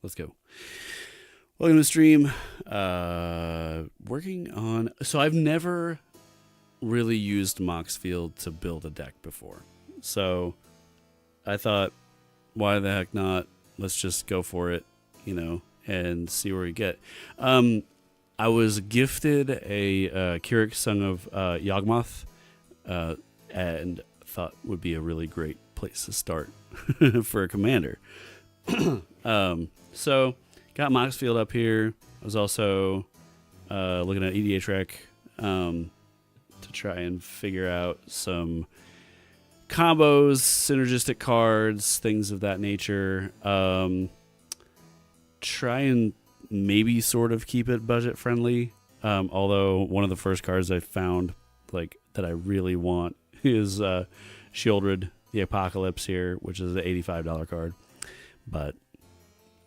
Let's go. Welcome to the stream. Working on... So I've never really used Moxfield to build a deck before. So I thought, why the heck not? Let's just go for it, you know, and see where we get. I was gifted a Keurig Song of Yawgmoth and thought would be a really great place to start for a commander. So got Moxfield up here. I was also looking at EDH Rec to try and figure out some combos, synergistic cards, things of that nature. Try and maybe sort of keep it budget friendly. Although one of the first cards I found like that I really want is Shieldred the Apocalypse here, which is an $85 card. But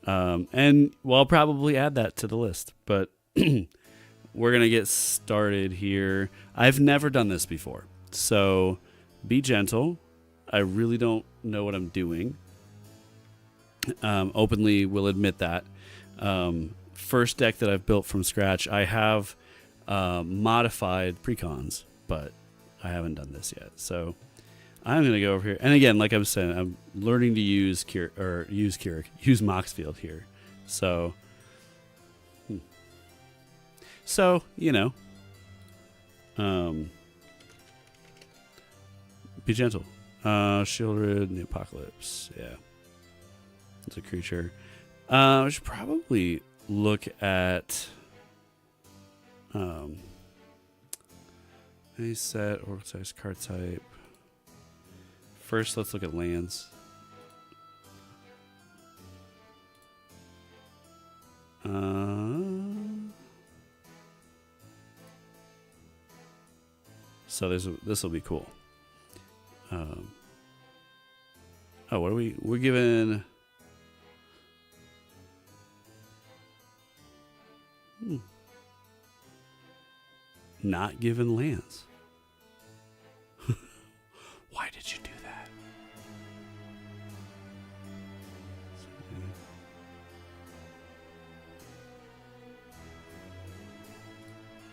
and well, I'll probably add that to the list. But we're gonna get started here. I've never done this before, so be gentle. I really don't know what I'm doing. Openly will admit that. First deck that I've built from scratch. I have modified precons, but I haven't done this yet. So I'm gonna go over here, and again, like I was saying, I'm learning to use Moxfield here. So, you know, be gentle. Shieldred, the Apocalypse, yeah, it's a creature. I should probably look at any set or size card type. First, let's look at lands. So this will be cool. Oh, what are we? We're given. Not given lands. Why did you do that?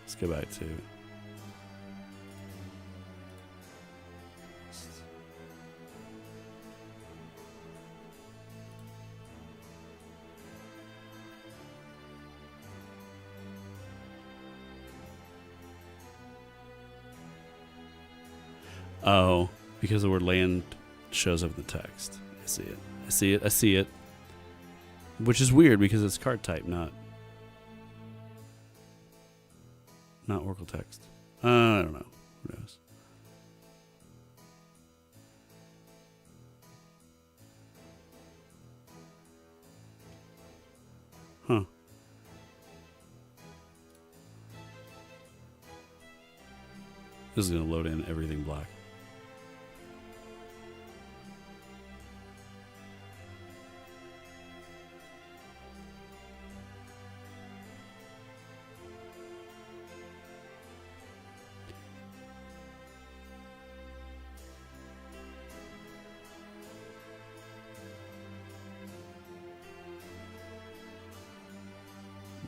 Let's go back to... Oh, because the word land shows up in the text. I see it. I see it. I see it. Which is weird because it's card type, not Oracle text. I don't know. Who knows? Huh. This is going to load in everything black.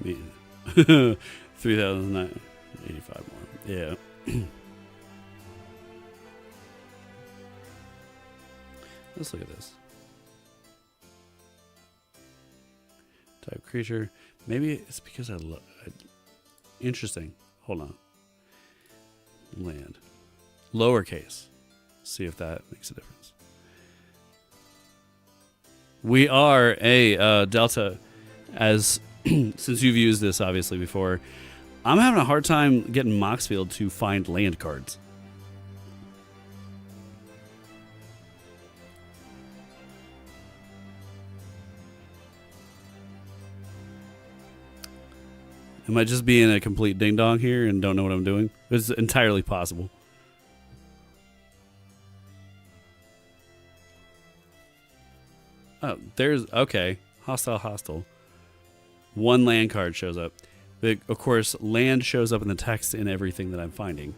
Yeah. 3,985 more. Yeah. Let's look at this. Type creature. Maybe it's because I love... Interesting. Hold on. Land. Lowercase. See if that makes a difference. We are a Delta, as since you've used this obviously before. I'm having a hard time getting Moxfield to find land cards. Am I just being a complete ding-dong here and don't know what I'm doing? It's entirely possible. Oh, there's... Okay. Hostile. One land card shows up. But of course, land shows up in the text in everything that I'm finding.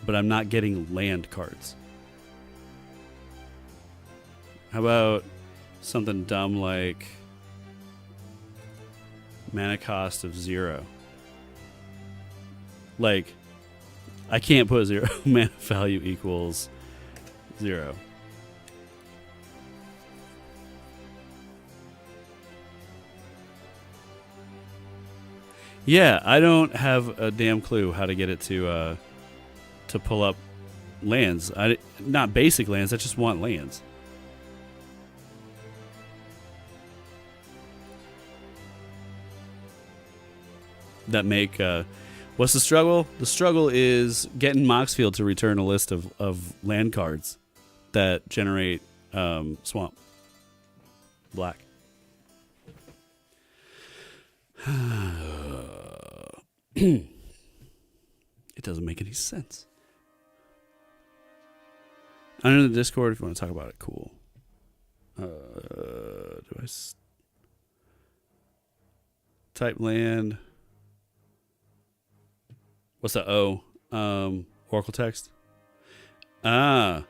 But I'm not getting land cards. How about something dumb like... Mana cost of 0. Like, I can't put 0. Mana value equals 0. Yeah, I don't have a damn clue how to get it to pull up lands. Not basic lands. I just want lands. That make what's the struggle? The struggle is getting Moxfield to return a list of land cards that generate swamp black. It doesn't make any sense. Under the Discord, if you want to talk about it, cool. Do I type land? What's the O? Oracle text. Okay,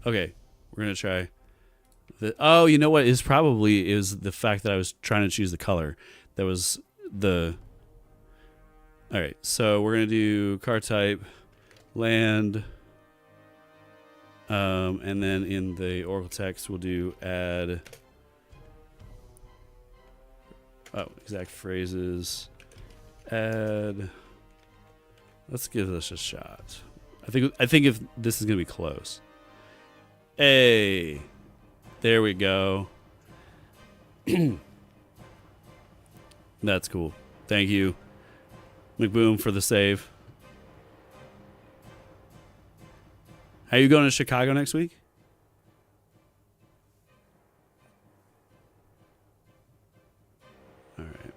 we're gonna try. Oh, you know what? Is probably is the fact that I was trying to choose the color. That was the. All right, so we're gonna do card type, land, and then in the Oracle text we'll do add. Oh, exact phrases. Add. Let's give this a shot. I think if this is gonna be close. Hey, there we go. That's cool. Thank you, McBoom, for the save. Are you going to Chicago next week? All right.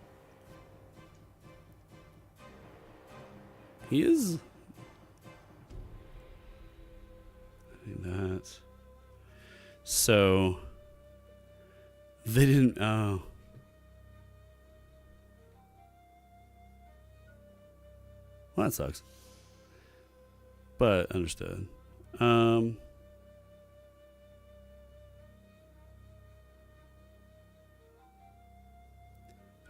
He is. I think that. So they didn't. Oh. Well, that sucks. But understood. 3.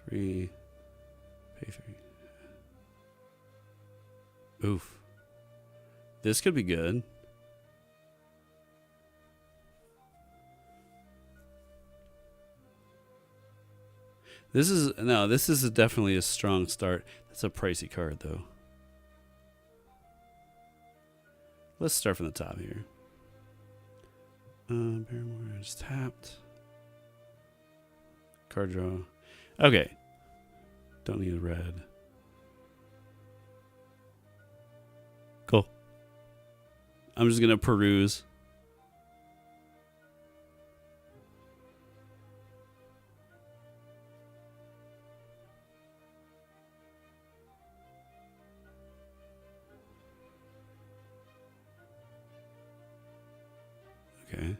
Pay 3. Oof. This could be good. This is definitely a strong start. That's a pricey card though. Let's start from the top here. Paramore is tapped. Card draw. Okay. Don't need a red. Cool. I'm just gonna peruse. Okay.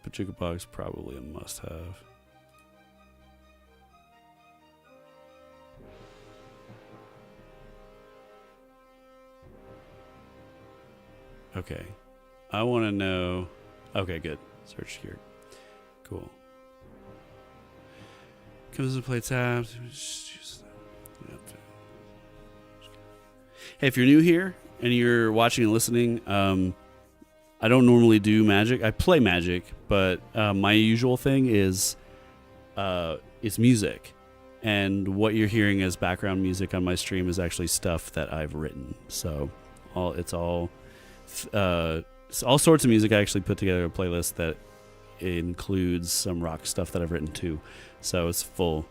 Pachuca Box probably a must-have. Okay. I want to know. Okay, good. Search here. Cool. Comes to play tabs. Hey, if you're new here and you're watching and listening, I don't normally do Magic. I play Magic, but my usual thing is music. And what you're hearing as background music on my stream is actually stuff that I've written. So it's all sorts of music. I actually put together a playlist that includes some rock stuff that I've written too. So it's full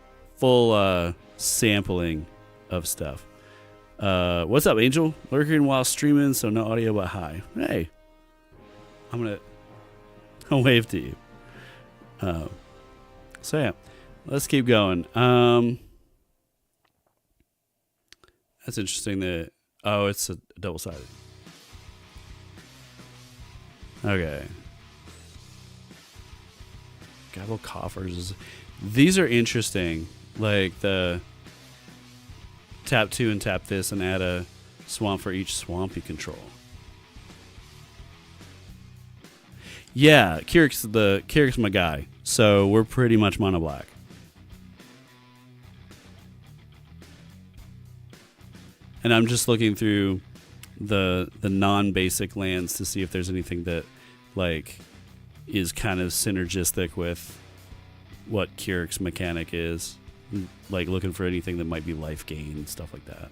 sampling of stuff. What's up, Angel? Lurking while streaming, so no audio but hi. Hey, I'll wave to you. So yeah, let's keep going. That's interesting that it's a double-sided. Okay. Gabble coffers. These are interesting. Like tap 2 and tap this and add a swamp for each swamp you control. Yeah, Kirik's my guy, so we're pretty much mono black. And I'm just looking through the non-basic lands to see if there's anything that like is kind of synergistic with what Kirik's mechanic is. Like looking for anything that might be life gain, stuff like that.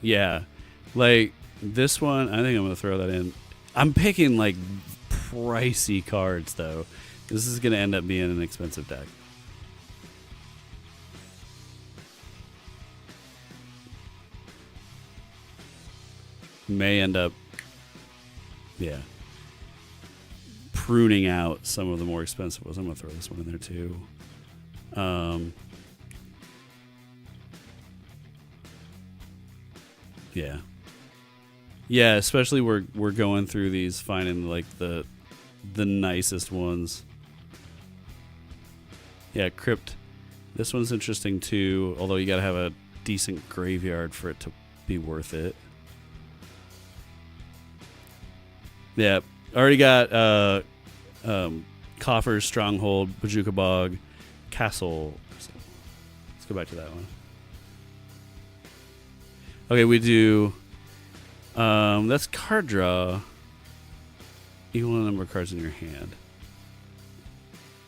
Yeah, like this one, I think I'm gonna throw that in. I'm picking like pricey cards though. This is gonna end up being an expensive deck. May end up, yeah, pruning out some of the more expensive ones. I'm gonna throw this one in there too. Yeah. Yeah, especially we're going through these, finding like the nicest ones. Yeah, Crypt. This one's interesting too, although you gotta have a decent graveyard for it to be worth it. Yeah, already got Coffers, Stronghold, Bajuka Bog, Castle. Let's go back to that one. Okay, we do. That's card draw. Equal the number of cards in your hand.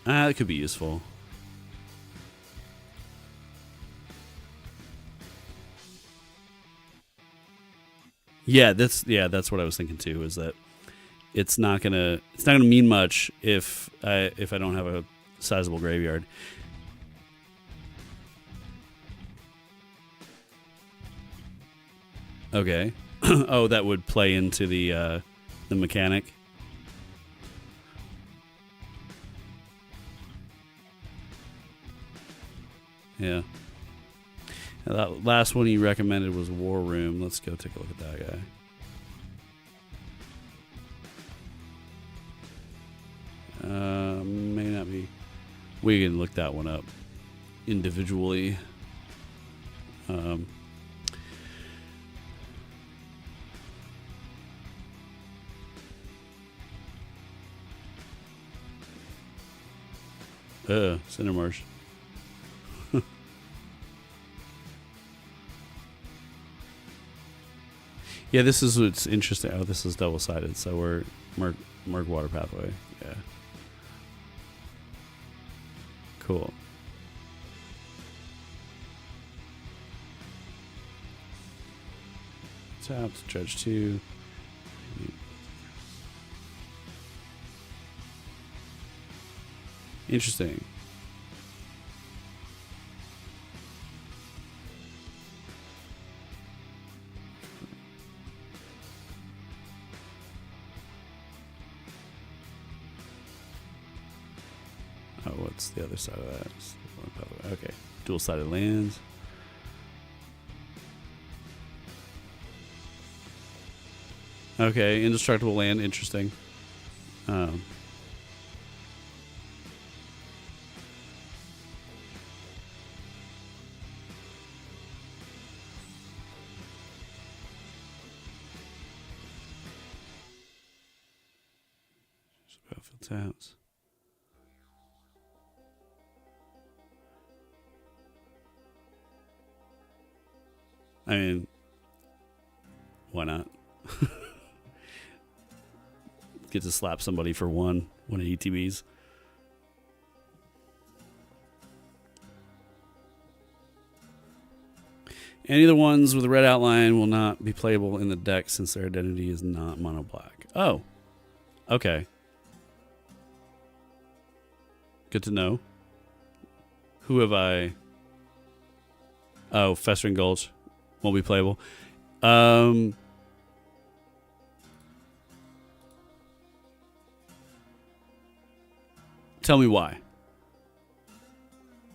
That could be useful. Yeah, that's what I was thinking too. Is that it's not gonna mean much if I don't have a sizable graveyard. Okay. Oh, that would play into the mechanic. Yeah. Now that last one you recommended was War Room. Let's go take a look at that guy. May not be. We can look that one up individually. Cinnamarsh. Yeah, this is what's interesting. Oh, this is double-sided, so we're Murk Water Pathway. Yeah. Cool. Tapped, Judge 2. Interesting. Oh, what's the other side of that? Okay, dual-sided lands. Okay, indestructible land, interesting. Battlefield taps. I mean, why not? Get to slap somebody for one of ETBs. Any of the ones with a red outline will not be playable in the deck since their identity is not mono black. Oh, okay. Good to know. Who have I? Oh, Festering Gulch won't be playable. Tell me why,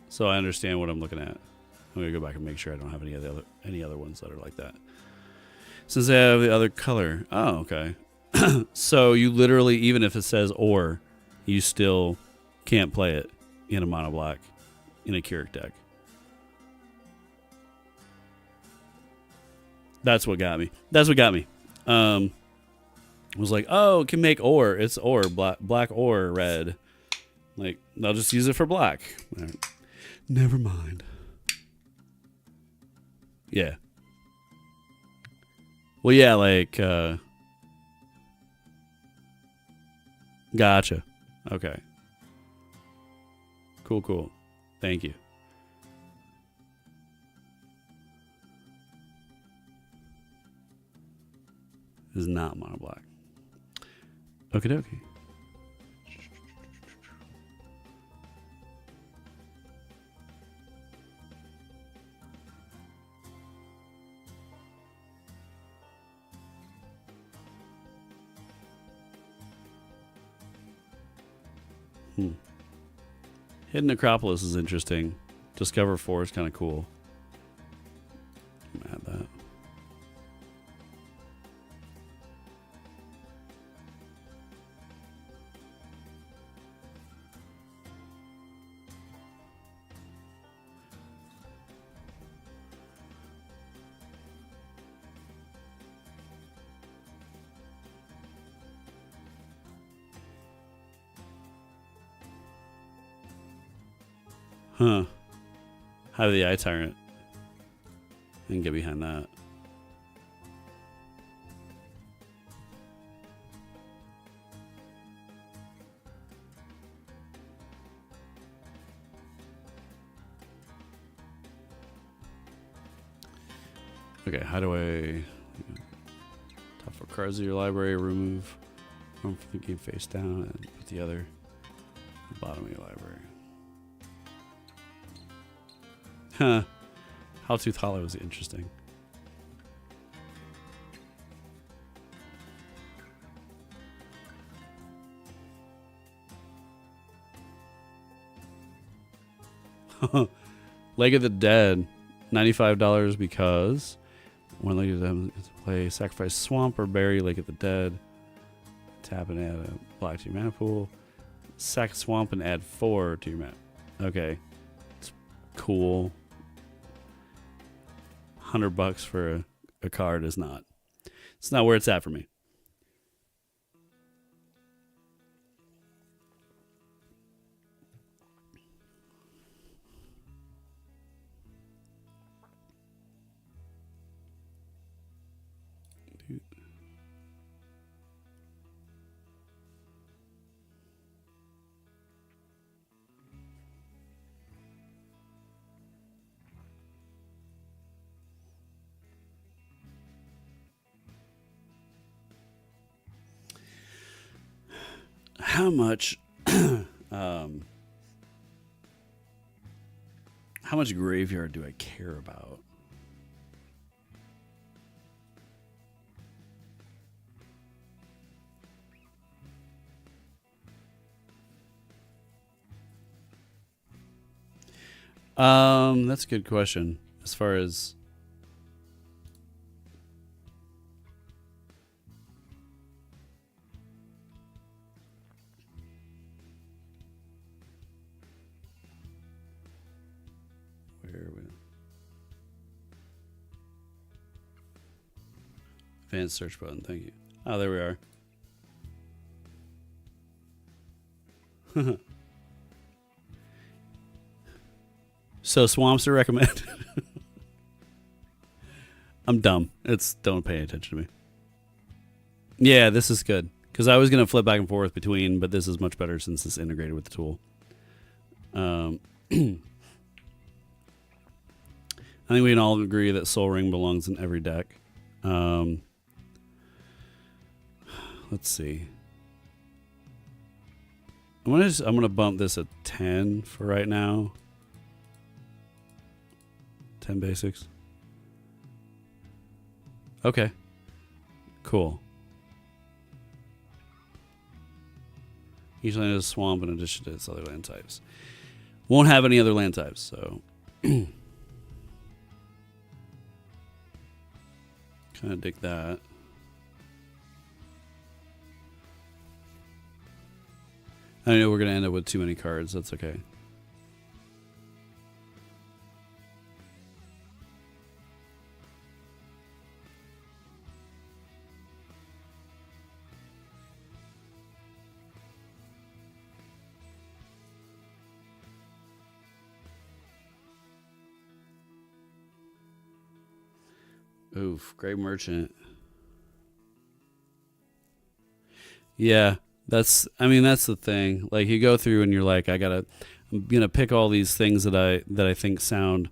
so I understand what I'm looking at. I'm gonna go back and make sure I don't have any other ones that are like that. Since they have the other color. Oh, okay. So you literally, even if it says or, you still can't play it in a mono black in a Keurig deck. That's what got me. I was like, oh, it can make ore. It's ore, black ore, red. Like, I'll just use it for black. Right. Never mind. Yeah. Well, yeah, like, gotcha. Okay. Cool. Thank you. This is not mono black. Okie dokie. Hidden Necropolis is interesting. Discover 4 is kind of cool. Add that. Huh. Hive the Eye Tyrant. I can get behind that. Okay, how do I... Top 4 cards of your library, remove one from the game face down, and put the other at the bottom of your library. Huh. Howltooth Hollow is interesting. Leg of the Dead, $95 because one Leg of the Dead is to play sacrifice Swamp or Berry Leg of the Dead. Tap and add a black to your mana pool. Sack Swamp and add 4 to your mana. Okay. It's cool. $100 for a card is not. It's not where it's at for me. How much how much graveyard do I care about? That's a good question. As far as advanced search button, thank you. Oh, there we are. So swamps are recommended. I'm dumb. Don't pay attention to me. Yeah, this is good. Because I was going to flip back and forth between, but this is much better since it's integrated with the tool. I think we can all agree that Soul Ring belongs in every deck. Let's see. I'm gonna bump this at 10 for right now. 10 basics. Okay. Cool. Each land is a swamp in addition to its other land types. Won't have any other land types, so kind of dig that. I know we're going to end up with too many cards. That's okay. Oof, Great Merchant. Yeah, I mean that's the thing. Like you go through and you're like, I'm gonna pick all these things that I think sound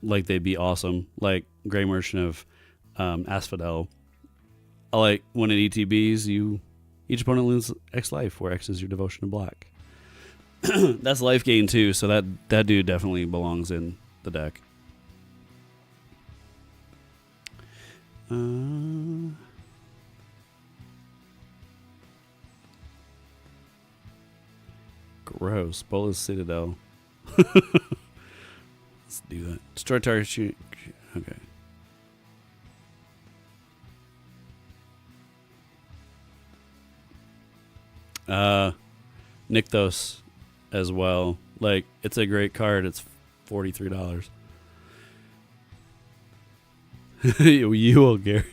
like they'd be awesome. Like Grey Merchant of Asphodel. I like when it ETBs, each opponent loses X life, where X is your devotion to black. That's life gain too, so that dude definitely belongs in the deck. Gross. Bolas Citadel. Let's do that. Destroy target shoot. Okay. Nykthos as well. Like, it's a great card. It's $43. You old Gary.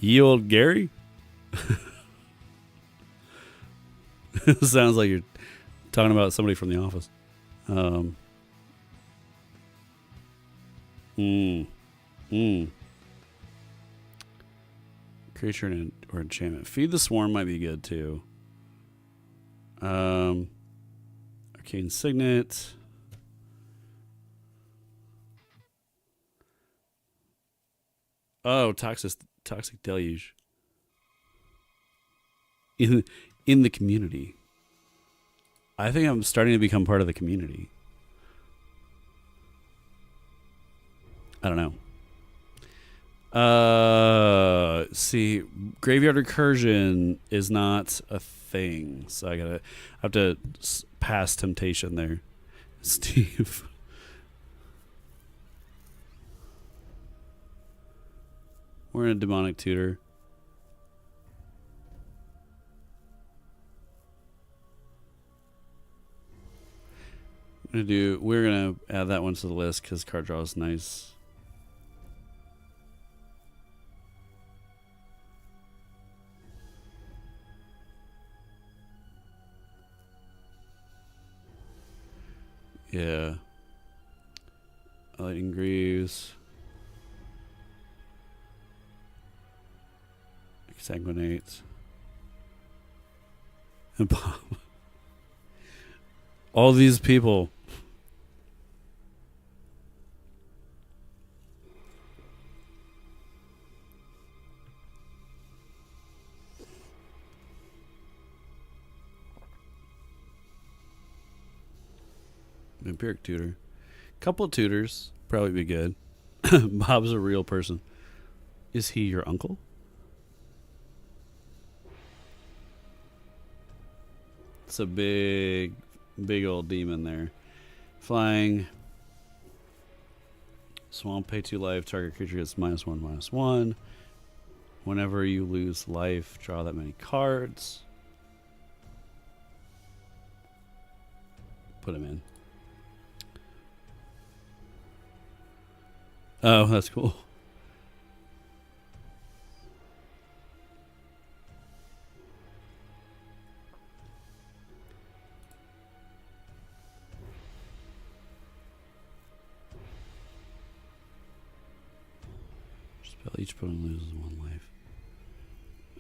You old Gary? Sounds like you're talking about somebody from the office. Creature or enchantment. Feed the Swarm might be good too. Arcane Signet. Oh, Toxic Deluge. In the community. I think I'm starting to become part of the community. I don't know. See, Graveyard Recursion is not a thing, so I have to pass Temptation there. Steve. We're in a Demonic Tutor. We're gonna add that one to the list because card draw is nice. Yeah. Lightning Greaves. Exsanguinate. And Pop. All these people. Vampiric Tutor. Couple tutors. Probably be good. Bob's a real person. Is he your uncle? It's a big old demon there. Flying. Swamp, pay 2 life. Target creature gets -1/-1. Whenever you lose life, draw that many cards. Put him in. Oh, that's cool. Spell each opponent loses 1 life.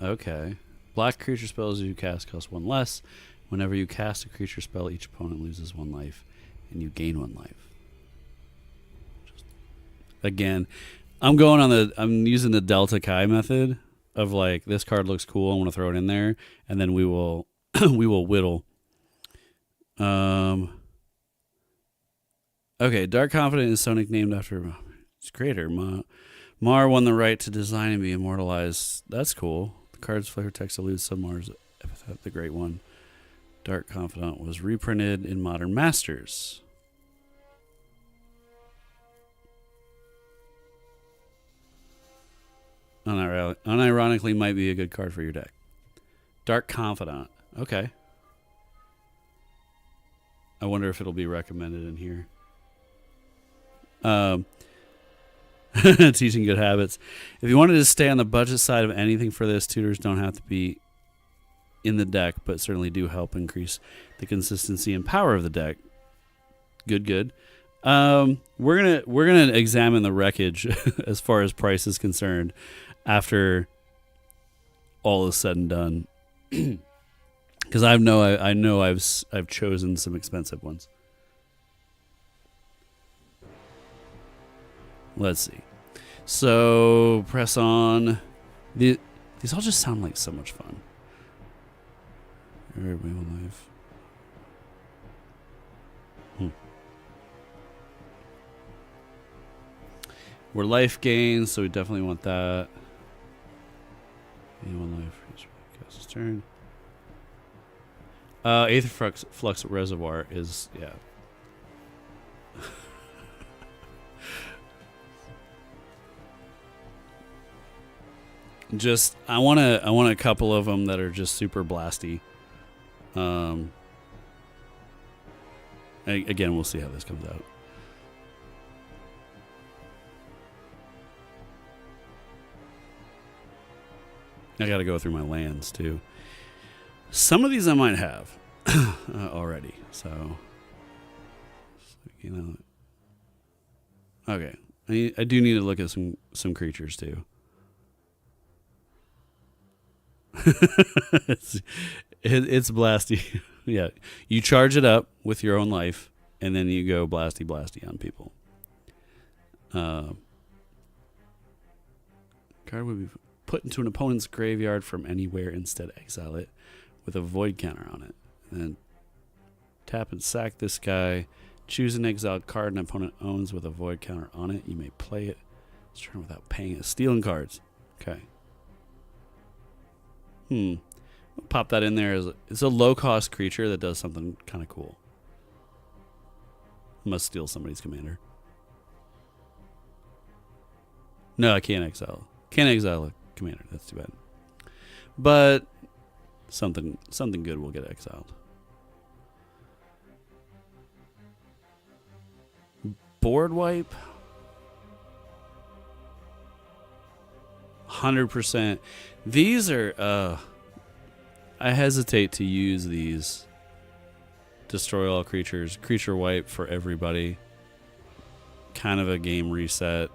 Okay. Black creature spells you cast cost 1 less. Whenever you cast a creature spell, each opponent loses 1 life, and you gain 1 life. Again, I'm using the Delta Chi method of like, this card looks cool, I want to throw it in there, and then we will whittle. Okay, Dark Confidant is so nicknamed after its creator. Mar won the right to design and be immortalized. That's cool. The card's flavor text alludes to Mar's epithet, the Great One. Dark Confidant was reprinted in Modern Masters. Unironically might be a good card for your deck. Dark Confidant. Okay. I wonder if it'll be recommended in here. Teaching good habits. If you wanted to stay on the budget side of anything for this, tutors don't have to be in the deck, but certainly do help increase the consistency and power of the deck. Good. We're gonna examine the wreckage as far as price is concerned after all is said and done, because I know I've chosen some expensive ones. Let's see. So press on. These all just sound like so much fun. Everybody life. We're life gains, so we definitely want that. One life for each cast's turn. Aether Flux Reservoir is, yeah. Just I want a couple of them that are just super blasty. Again, we'll see how this comes out. I got to go through my lands too. Some of these I might have already, so you know. Okay, I do need to look at some creatures too. It's blasty. Yeah, you charge it up with your own life, and then you go blasty on people. Card would be put into an opponent's graveyard from anywhere. Instead, exile it with a void counter on it. And then tap and sack this guy. Choose an exiled card an opponent owns with a void counter on it. You may play it this turn without paying it. Stealing cards. Okay. I'll pop that in there. It's a low-cost creature that does something kind of cool. Must steal somebody's commander. No, I can't exile. Can't exile a commander. That's too bad. But something good will get exiled. Board wipe. 100%. These are I hesitate to use these. Destroy all creatures. Creature wipe for everybody. Kind of a game reset.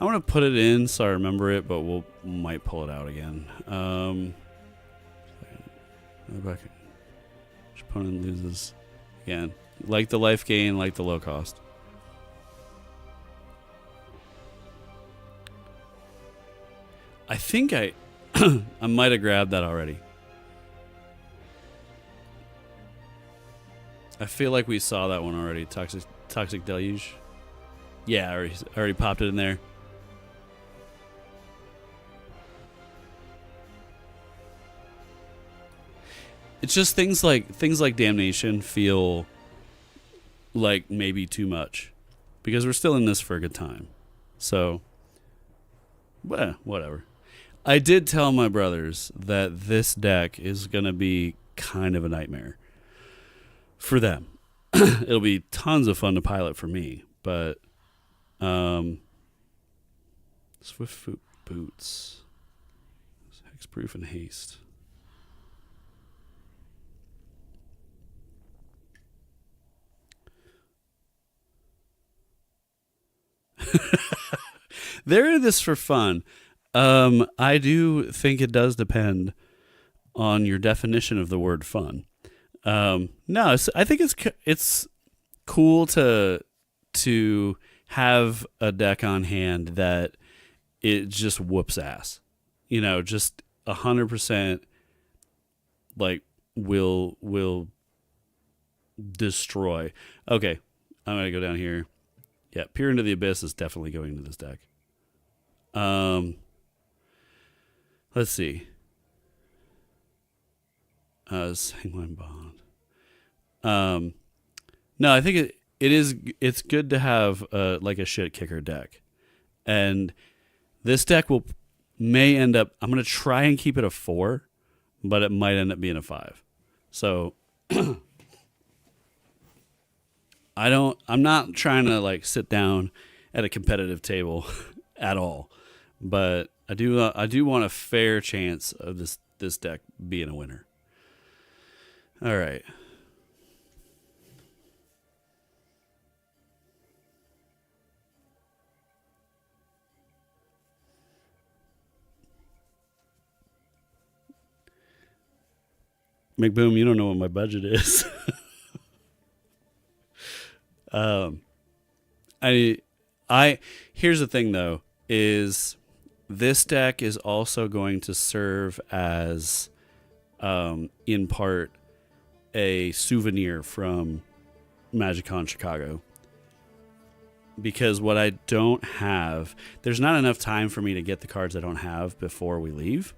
I want to put it in so I remember it, but might pull it out again. Opponent loses again. Like the life gain, like the low cost. I think I might have grabbed that already. I feel like we saw that one already. Toxic Deluge. Yeah, I already popped it in there. It's just things like Damnation feel like maybe too much because we're still in this for a good time. So, whatever. I did tell my brothers that this deck is going to be kind of a nightmare for them. It'll be tons of fun to pilot for me, but Swift Boots, Hexproof and Haste. They're in this for fun. I do think it does depend on your definition of the word fun. No, I think it's cool to have a deck on hand that it just whoops ass. You know, just 100% like will destroy. Okay, I'm gonna go down here. Yeah, Peer into the Abyss is definitely going into this deck. Let's see. Sanguine Bond. No, I think it's good to have like a shit kicker deck, and this deck may end up. I'm gonna try and keep it a 4, but it might end up being a 5. So I'm not trying to like sit down at a competitive table at all, but I do want a fair chance of this deck being a winner. All right. McBoom, you don't know what my budget is. I here's the thing though, is this deck is also going to serve as in part a souvenir from MagicCon Chicago. Because what I don't have, there's not enough time for me to get the cards I don't have before we leave.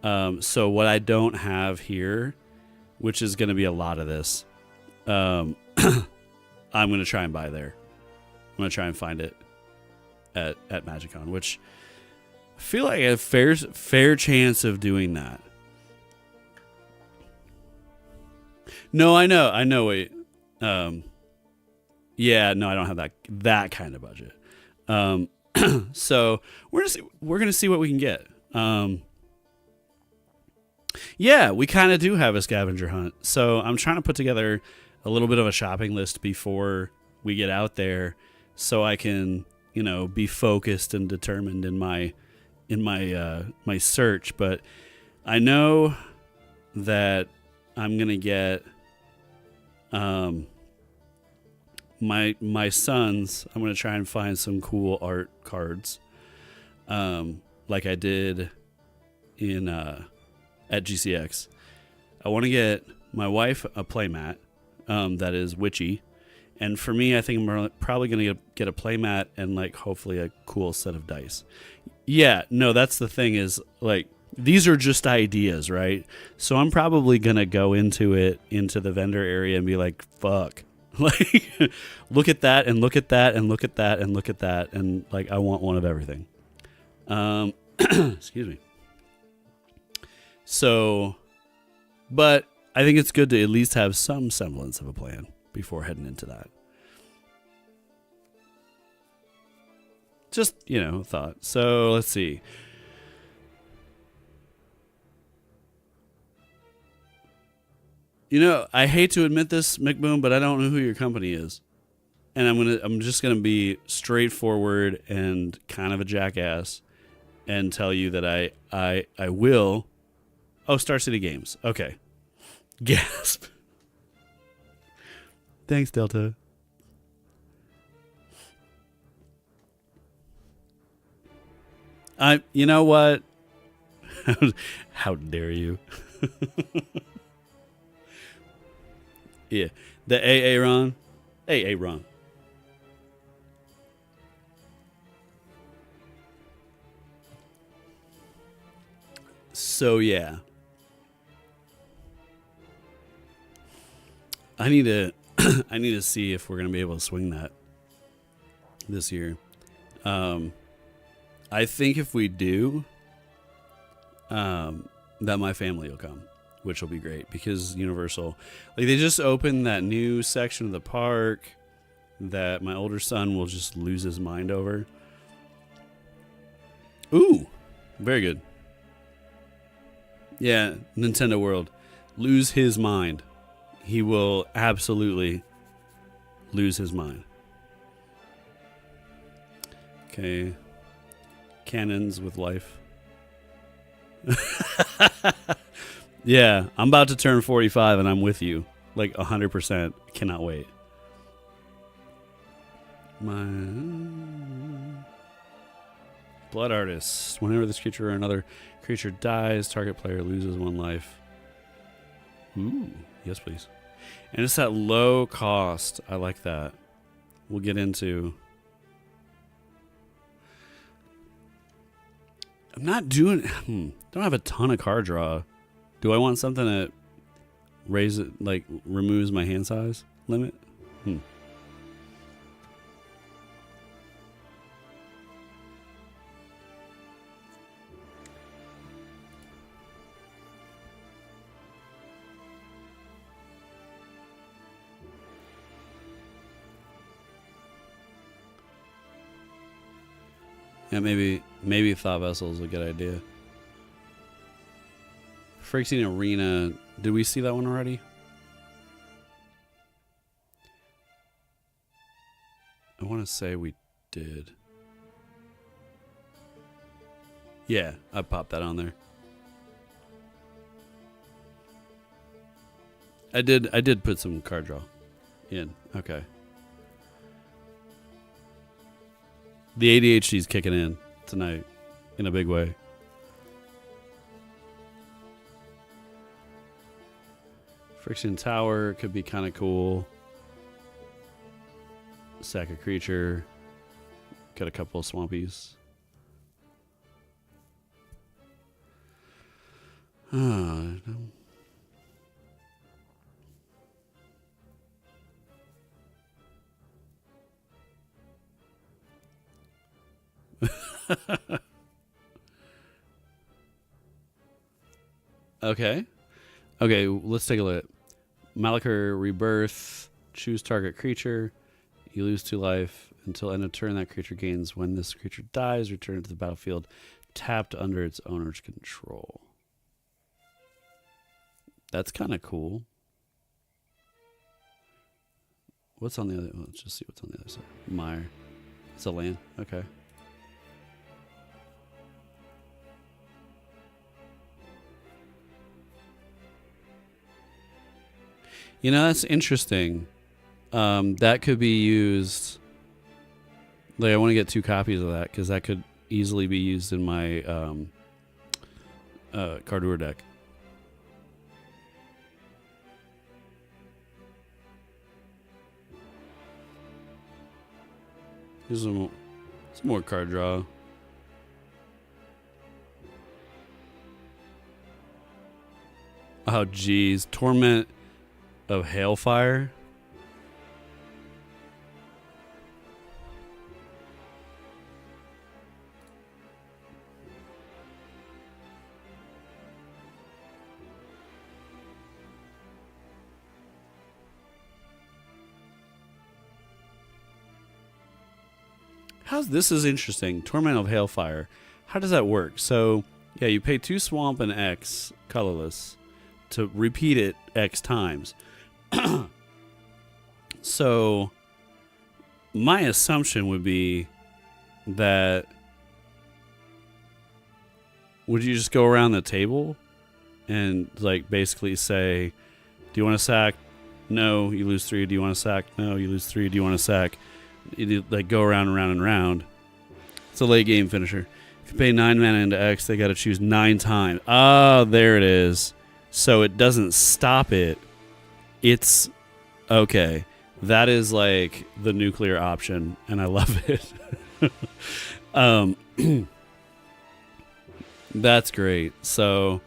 So what I don't have here, which is going to be a lot of this, I'm going to try and buy there. I'm going to try and find it at MagicCon, which I feel like I have fair chance of doing that. No, I know. Wait, yeah, no, I don't have that kind of budget. So we're gonna see what we can get. Yeah, we kind of do have a scavenger hunt. So I'm trying to put together a little bit of a shopping list before we get out there, so I can, be focused and determined in my my search. But I know that I'm gonna get my sons. I'm gonna try and find some cool art cards, like I did in at GCX. I want to get my wife a playmat that is witchy, and for me, I think I'm probably gonna get a playmat and like hopefully a cool set of dice. Yeah, no, that's the thing is like these are just ideas, right? So I'm probably gonna go into the vendor area and be like, fuck. Like, look at that and look at that and look at that and look at that, and like I want one of everything. Excuse me. So, but I think it's good to at least have some semblance of a plan before heading into that. Just, thought. So let's see. I hate to admit this, McBoom, but I don't know who your company is. And I'm just gonna be straightforward and kind of a jackass and tell you that I will. Oh, Star City Games. Okay. Gasp. Thanks, Delta. You know what? How dare you? Yeah. The Aaron. Hey, Aaron. So, yeah. I need to I need to see if we're going to be able to swing that this year. I think if we do, that my family will come, which will be great because Universal, like they just opened that new section of the park that my older son will just lose his mind over. Ooh, very good. Yeah, Nintendo World. Lose his mind. He will absolutely lose his mind. Okay. Cannons with life. Yeah, I'm about to turn 45 and I'm with you. Like 100%. Cannot wait. My Blood Artist. Whenever this creature or another creature dies, target player loses one life. Ooh, yes please. And it's at low cost. I like that. We'll get into... I'm not doing... Don't have a ton of card draw. Do I want something that removes my hand size limit? Yeah, maybe Thought Vessel is a good idea. Phyrexian Arena. Did we see that one already? I want to say we did. Yeah, I popped that on there. I did put some card draw in. Okay. The ADHD's kicking in tonight in a big way. Phyrexian Tower could be kind of cool. Sack a creature. Got a couple of swampies. Okay. Okay, let's take a look. Malachor Rebirth. Choose target creature. You lose 2 life. Until end of turn, that creature gains. When this creature dies, return it to the battlefield tapped under its owner's control. That's kind of cool. What's on the other? Let's just see what's on the other side. Mire. It's a land. Okay. You know, that's interesting. That could be used. Like, I want to get 2 copies of that because that could easily be used in my Cardoor deck. Here's some more card draw. Oh, geez. Torment of Hailfire. This is interesting. Torment of Hailfire. How does that work? So, yeah, you pay 2 swamp and X colorless to repeat it X times. So, my assumption would be that would you just go around the table and like basically say, do you want to sack? No, you lose 3. Do you want to sack? No, you lose 3. Do you want to sack? You like go around and round and round. It's a late game finisher. If you pay 9 mana into X, they got to choose 9 times. Ah, there it is. So it doesn't stop it. It's okay. That is like the nuclear option, and I love it. That's great. So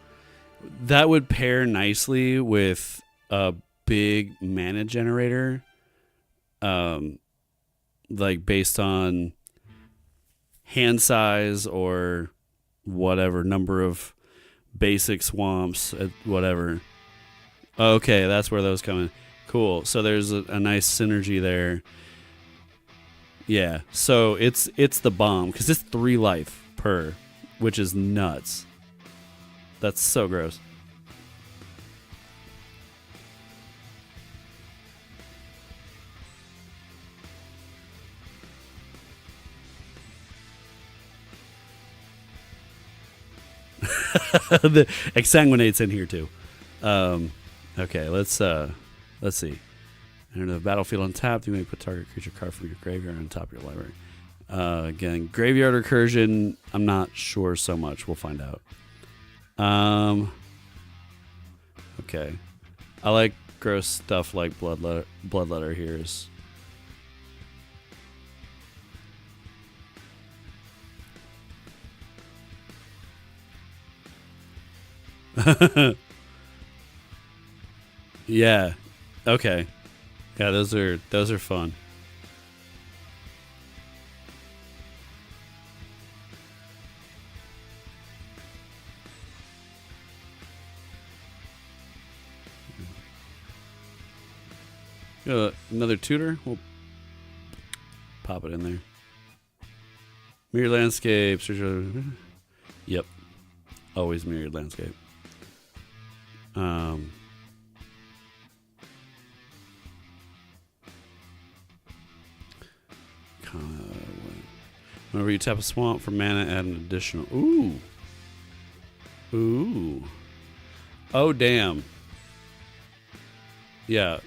that would pair nicely with a big mana generator. Like based on hand size or whatever number of basic swamps, whatever. Okay, that's where those come in. Cool. So there's a nice synergy there. Yeah. So it's the bomb because it's 3 life per, which is nuts. That's so gross. The Exsanguinate's in here too. Okay, let's see. Enter the battlefield untapped. You may put target creature card from your graveyard on top of your library. Again, graveyard recursion. I'm not sure so much. We'll find out. Okay, I like gross stuff like bloodletter here's. Yeah. Okay. Yeah, those are fun. Another tutor. We'll pop it in there. Mirrored landscape. Yep. Always mirrored landscape. Whenever you tap a swamp for mana, add an additional. Ooh. Ooh. Oh, damn. Yeah.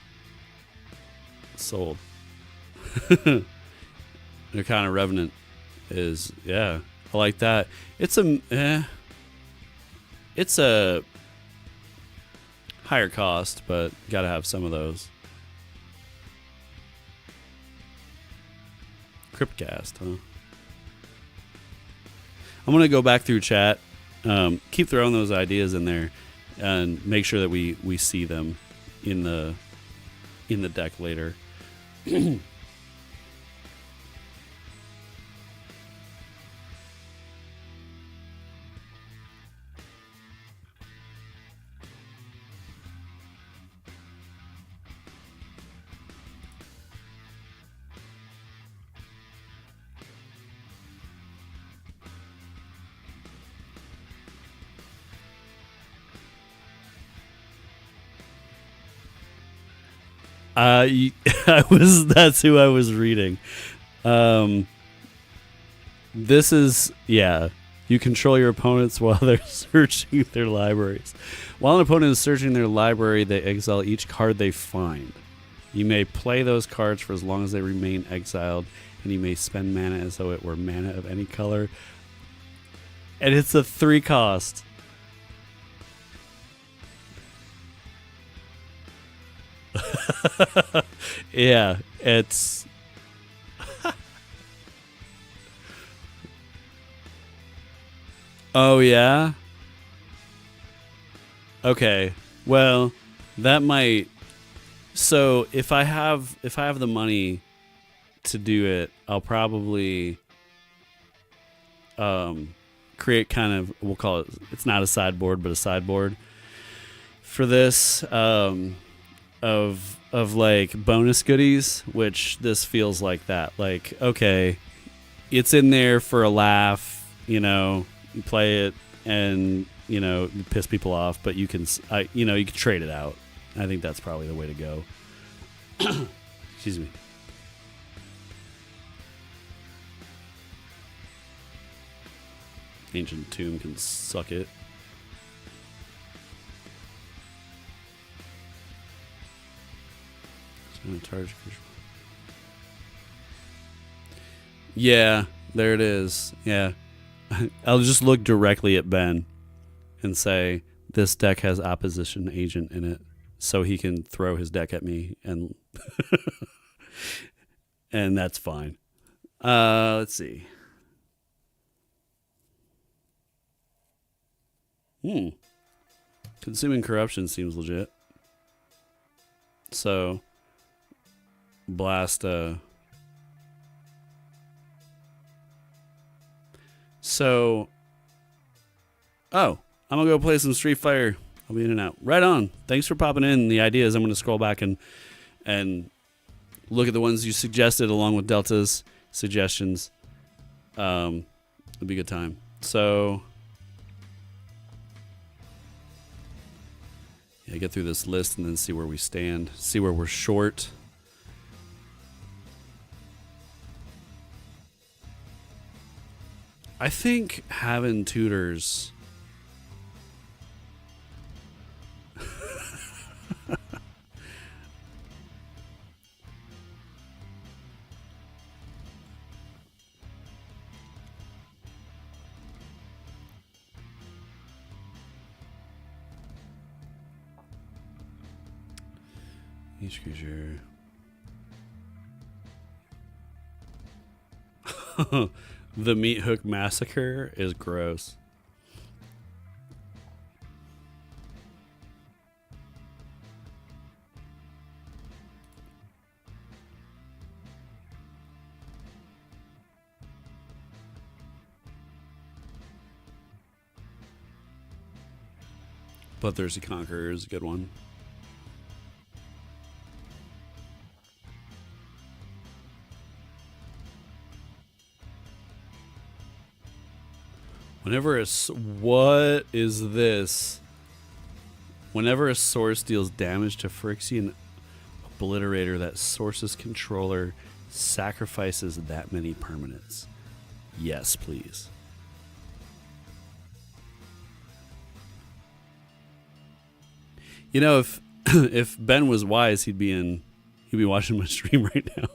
Sold. They're kind of Revenant is, yeah. I like that. It's a higher cost, but gotta have some of those. Cryptcast, huh? I'm gonna go back through chat. Keep throwing those ideas in there, and make sure that we see them in the deck later. That's who I was reading. This is, yeah. You control your opponents while they're searching their libraries. While an opponent is searching their library, they exile each card they find. You may play those cards for as long as they remain exiled, and you may spend mana as though it were mana of any color. And it's a 3 cost. Yeah, it's oh yeah. Okay. Well, that might. So if I have the money to do it, I'll probably create kind of, we'll call it, it's not a sideboard, but a sideboard for this. Of like bonus goodies, which this feels like that. Like, okay, it's in there for a laugh, you play it and, you piss people off, but you can trade it out. I think that's probably the way to go. Excuse me. Ancient Tomb can suck it. Yeah, there it is. Yeah. I'll just look directly at Ben and say, this deck has opposition agent in it, so he can throw his deck at me, and and that's fine. Let's see. Consuming Corruption seems legit. So blast so I'm gonna go play some Street Fighter. I'll be in and out. Right on. Thanks for popping in the ideas. I'm gonna scroll back and look at the ones you suggested along with Delta's suggestions. It'll be a good time. So yeah, get through this list and then see where we stand, see where we're short. I think having tutors each creature. The Meat Hook Massacre is gross. Bloodthirsty Conqueror is a good one. What is this? Whenever a source deals damage to Phyrexian Obliterator, that source's controller sacrifices that many permanents. Yes, please. You know, if if Ben was wise, he'd be watching my stream right now.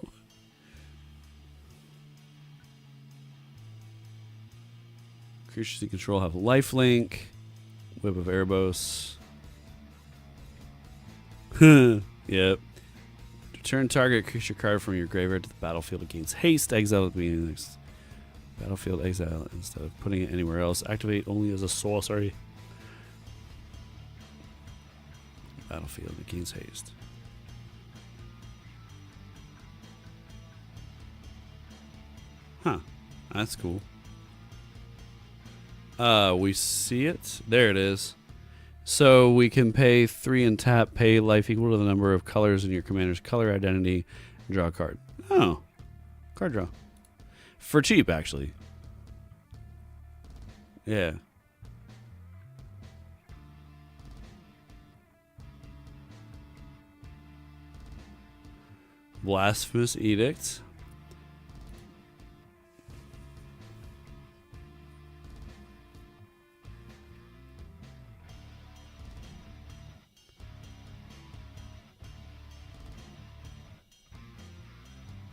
Creatures you control have lifelink. Whip of Erebos. Yep. Return target creature card from your graveyard to the battlefield. It gains haste. Exile at the beginning of the next battlefield. Exile instead of putting it anywhere else. Activate only as a sorcery. Battlefield. It gains haste. Huh. That's cool. We see it. There it is. So we can pay 3 and tap, pay life equal to the number of colors in your commander's color identity, and draw a card. Oh. Card draw. For cheap, actually. Yeah. Blasphemous Edict.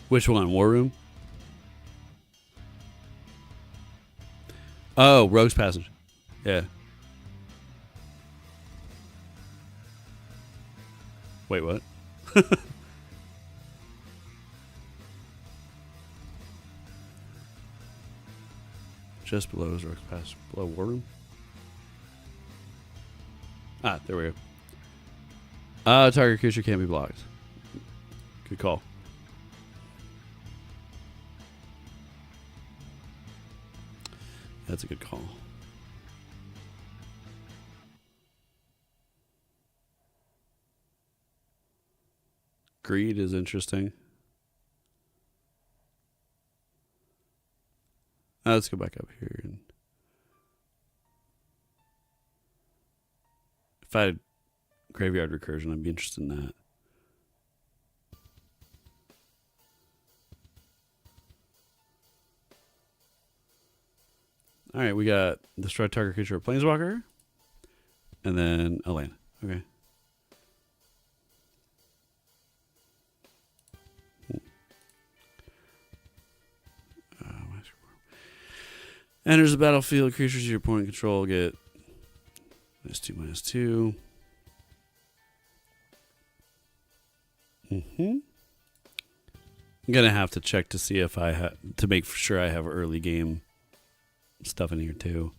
Which one? War Room? Oh, Rogue's Passage. Yeah. Wait, what? Just below is Rogue's Passage. Below War Room? Ah, there we go. Target creature can't be blocked. Good call. That's a good call. Greed is interesting. Let's go back up here. And if I had Graveyard Recursion, I'd be interested in that. All right, we got destroy target creature or planeswalker, and then a land. Okay. Enters the battlefield. Creatures your opponent control get -2/-2. I'm gonna have to check to see if I to make sure I have early game stuff in here too.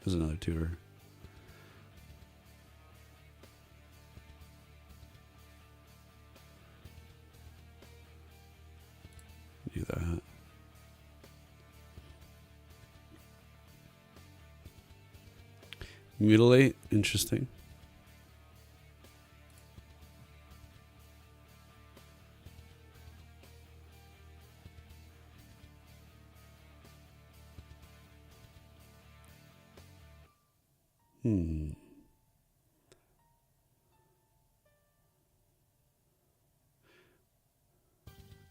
There's another tutor. Do that. Mutilate, interesting.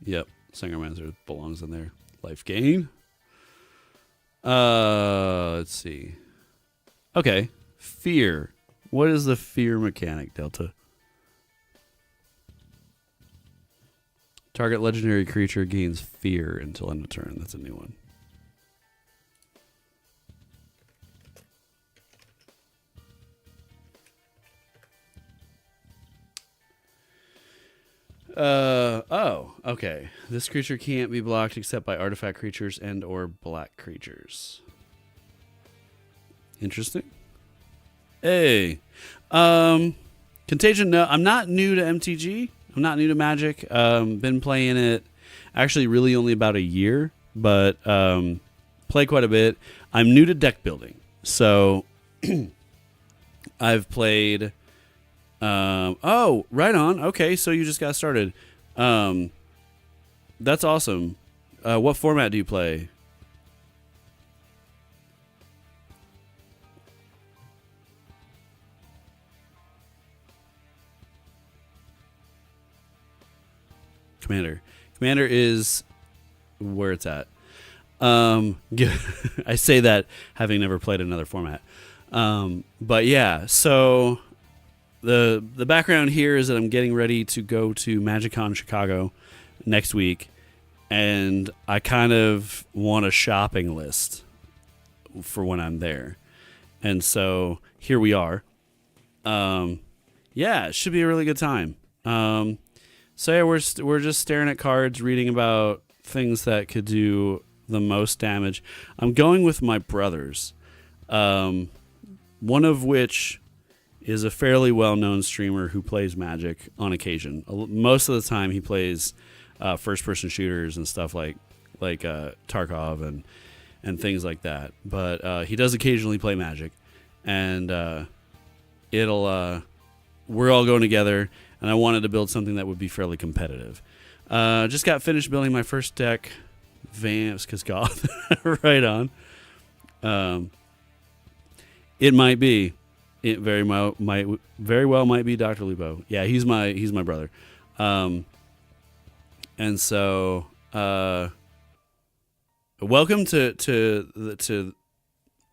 Yep, Sangermancer belongs in there. Life gain. Let's see. Okay, fear. What is the fear mechanic, Delta? Target legendary creature gains fear until end of turn. That's a new one. Oh, okay. This creature can't be blocked except by artifact creatures and or black creatures. Interesting. Hey. Contagion, no, I'm not new to MTG. I'm not new to Magic. Been playing it actually really only about a year, but play quite a bit. I'm new to deck building. So I've played Oh, right on. Okay, so you just got started. That's awesome. What format do you play? Commander. Commander is where it's at. I say that having never played another format. But yeah, so the background here is that I'm getting ready to go to MagicCon Chicago next week, and I kind of want a shopping list for when I'm there. And so here we are. Yeah, it should be a really good time. So yeah, we're just staring at cards, reading about things that could do the most damage. I'm going with my brothers, one of which is a fairly well-known streamer who plays Magic on occasion. Most of the time, he plays first-person shooters and stuff like Tarkov and things like that. But he does occasionally play Magic, and we're all going together. And I wanted to build something that would be fairly competitive. Just got finished building my first deck, Vamps, because Goth, right on. It might be. It very well might be DrLupo. Yeah, he's my brother. And so, welcome to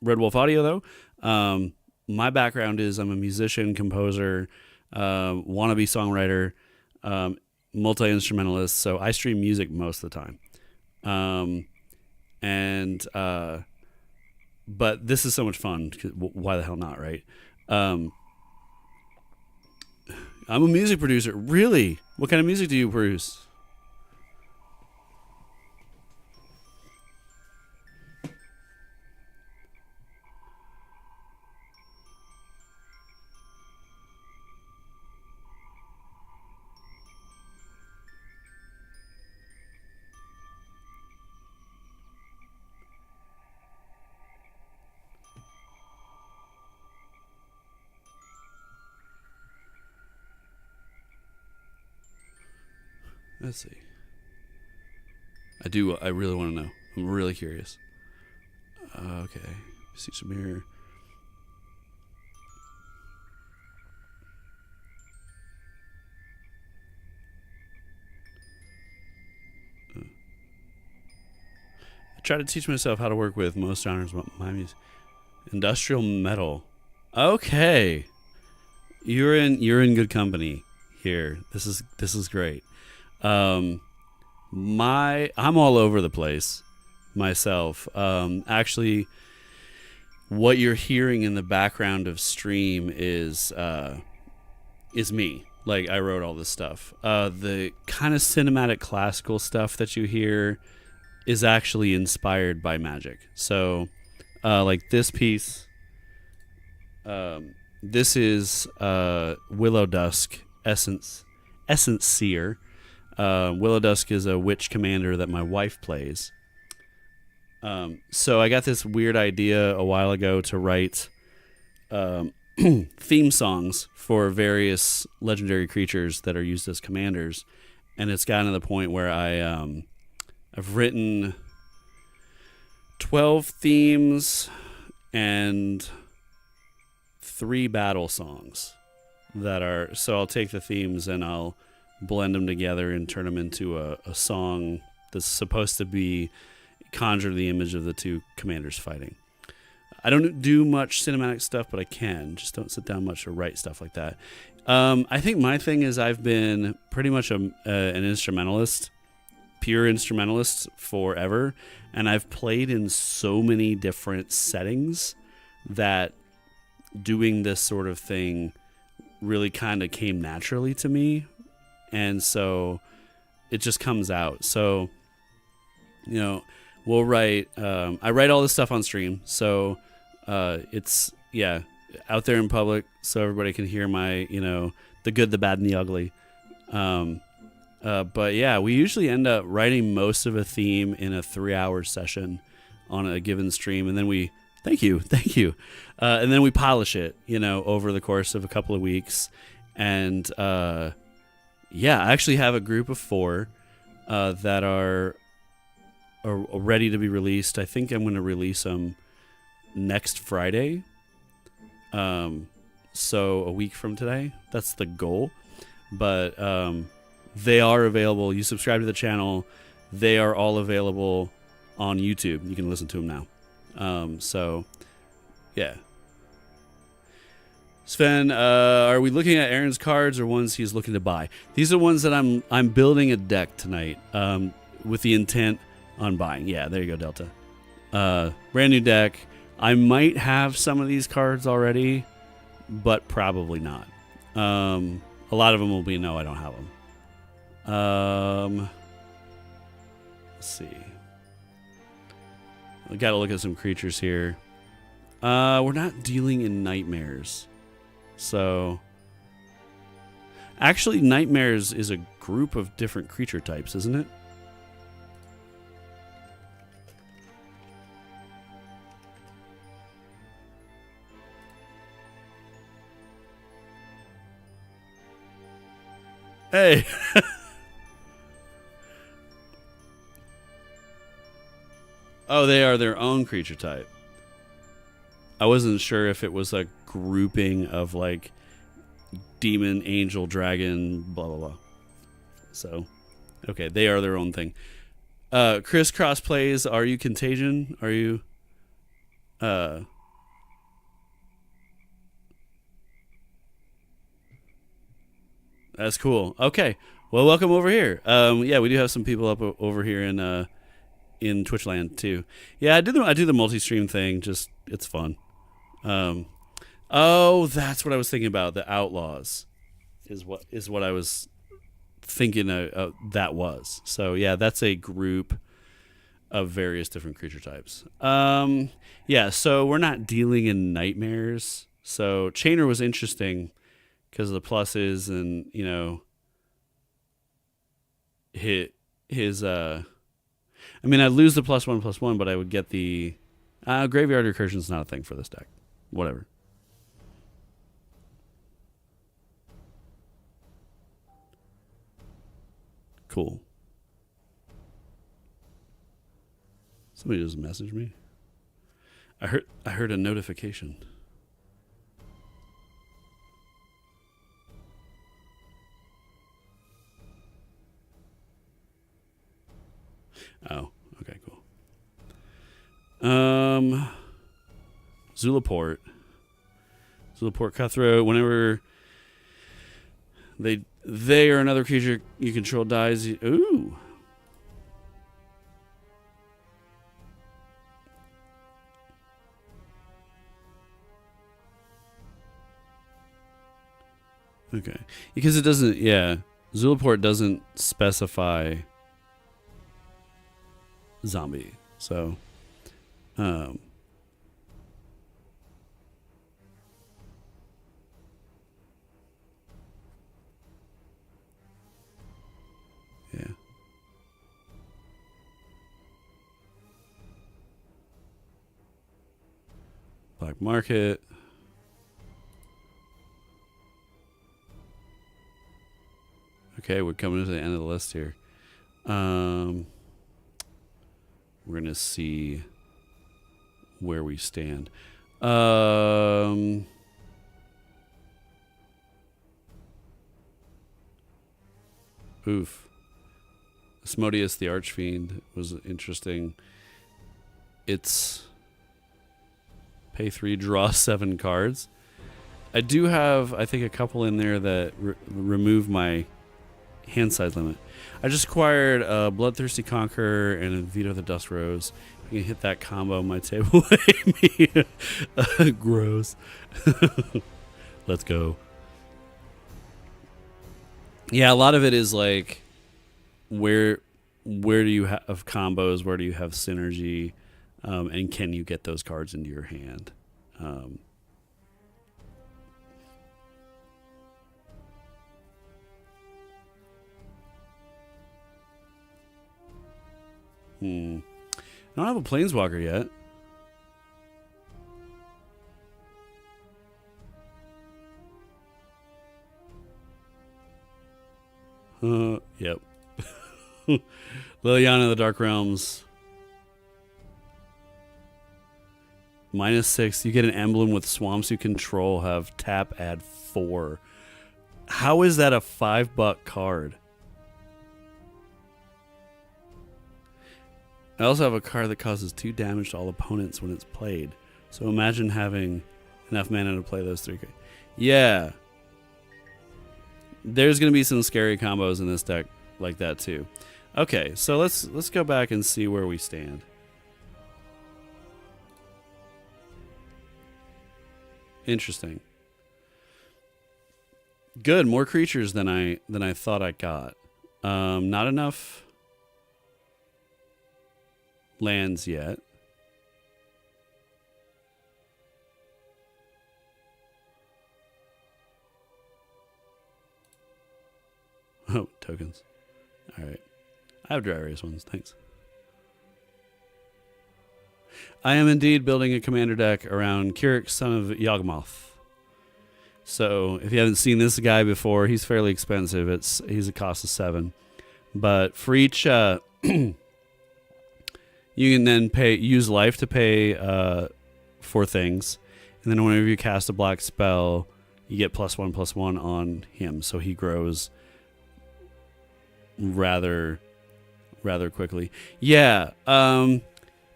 Red Wolf Audio, though. My background is I'm a musician, composer, wannabe songwriter, multi-instrumentalist, so I stream music most of the time. But this is so much fun. Why the hell not, right? I'm a music producer. Really? What kind of music do you produce? Let's see. I really want to know. I'm really curious. Okay. See some here. I try to teach myself how to work with most genres of my music. Industrial metal. Okay. You're in good company here. This is great. I'm all over the place myself. Actually, what you're hearing in the background of stream is me. Like, I wrote all this stuff. The kind of cinematic classical stuff that you hear is actually inspired by Magic. So, like this piece, this is Willow Dusk Essence Seer. Willow Dusk is a witch commander that my wife plays. So I got this weird idea a while ago to write theme songs for various legendary creatures that are used as commanders, and it's gotten to the point where I've written 12 themes and 3 battle songs that are. So I'll take the themes and I'll blend them together and turn them into a song that's supposed to conjure the image of the 2 commanders fighting. I don't do much cinematic stuff, but I can. Just don't sit down much to write stuff like that. I think my thing is I've been pretty much an instrumentalist, pure instrumentalist forever, and I've played in so many different settings that doing this sort of thing really kind of came naturally to me, and so it just comes out. So, we'll write. I write all this stuff on stream, so it's out there in public, so everybody can hear my the good, the bad, and the ugly. But yeah, we usually end up writing most of a theme in a 3-hour session on a given stream, and then we thank you, and then we polish it over the course of a couple of weeks, And yeah, I actually have a group of 4 that are ready to be released. I think I'm going to release them next Friday. So a week from today. That's the goal. But they are available. You subscribe to the channel. They are all available on YouTube. You can listen to them now. So, yeah. Sven, are we looking at Aaron's cards or ones he's looking to buy? These are ones that I'm building a deck tonight with the intent on buying. Yeah, there you go, Delta. Brand new deck. I might have some of these cards already, but probably not. A lot of them will be no, I don't have them. Let's see. We got to look at some creatures here. We're not dealing in nightmares. So, actually, nightmares is a group of different creature types, isn't it? Hey! Oh, they are their own creature type. I wasn't sure if it was a grouping of like demon, angel, dragon, blah blah blah. So, okay, they are their own thing. Chris crossplays. Are you Contagion? Are you? That's cool. Okay, well, welcome over here. Yeah, we do have some people up over here in Twitchland too. Yeah, I do the multi-stream thing. Just it's fun. Oh, that's what I was thinking about. The Outlaws is what I was thinking that was. So yeah, that's a group of various different creature types. Yeah, so we're not dealing in nightmares. So Chainer was interesting because of the pluses and, you know, his I mean, I'd lose the +1/+1, but I would get the Graveyard Recursion's not a thing for this deck. Whatever. Cool. Somebody just messaged me. I heard a notification. Oh, okay, cool. Zulaport Cutthroat. Whenever they or another creature you control dies. Ooh. Okay, because it doesn't. Yeah, Zulaport doesn't specify zombie, so. Yeah. Black Market. Okay, we're coming to the end of the list here. We're gonna see where we stand. Oof. Asmodeus the Archfiend was interesting. It's pay 3, draw 7 cards. I do have, I think, a couple in there that remove my hand size limit. I just acquired a Bloodthirsty Conqueror and a Veto the Dust Rose. You can hit that combo on my table. Gross. Let's go. Yeah, a lot of it is like where do you have combos, where do you have synergy, and can you get those cards into your hand? I don't have a Planeswalker yet. Yep. Liliana of the Dark Realms. -6. You get an emblem with swamps you control. Have tap, add 4. How is that a $5 card? I also have a card that causes 2 damage to all opponents when it's played. So imagine having enough mana to play those 3 cards. Yeah. There's going to be some scary combos in this deck like that too. Okay, so let's go back and see where we stand. Interesting. Good, more creatures than I thought I got. Not enough lands yet. Oh, tokens. All right. I have dry erase ones. Thanks. I am indeed building a commander deck around Keurig, son of Yawgmoth. So if you haven't seen this guy before, he's fairly expensive. He's a cost of 7. But for each, you can then use life to pay for things. And then whenever you cast a black spell, you get +1/+1 on him. So he grows rather quickly. Yeah.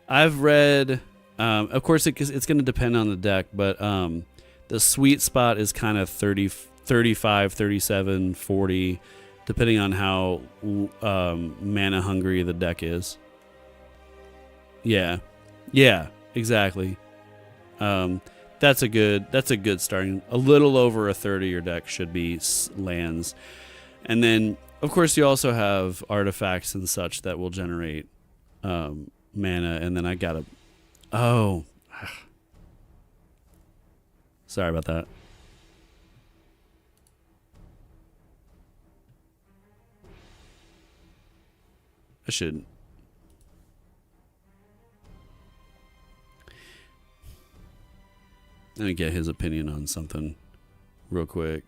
I've read, of course it's going to depend on the deck, but the sweet spot is kind of 30, 35, 37, 40, depending on how mana hungry the deck is. Yeah, exactly. That's a good starting. A little over a third of your deck should be lands, and then of course you also have artifacts and such that will generate mana. And then I gotta. Oh, sorry about that. I should. Let me get his opinion on something real quick.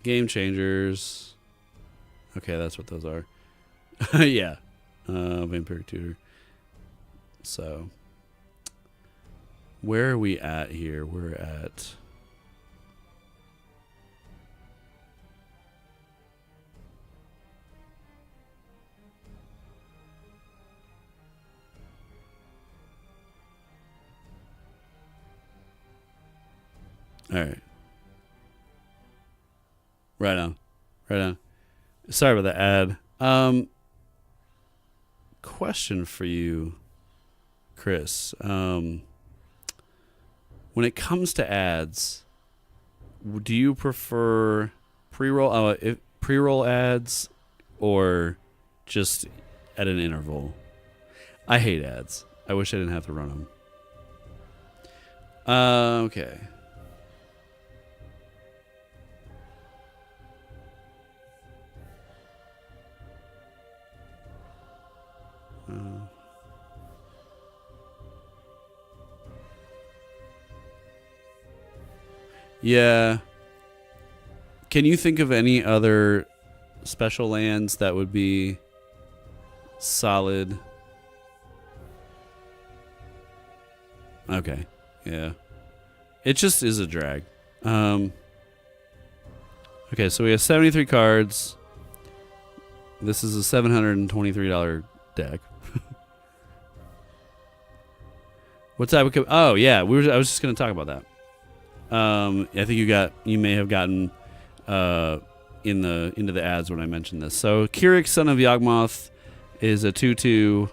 Game changers. Okay, that's what those are. Yeah. Vampiric Tutor. So, where are we at here? We're at... All right. Right on. Sorry about the ad. Question for you, Chris. When it comes to ads, do you prefer pre-roll ads or just at an interval? I hate ads. I wish I didn't have to run them. Okay. Yeah. Can you think of any other special lands that would be solid? Okay. Yeah. It just is a drag. Okay, so we have 73 cards. This is a $723 deck. What type of... Oh, yeah. I was just going to talk about that. I think you may have gotten into the ads when I mentioned this. So Keurig, son of Yawgmoth, is a 2/2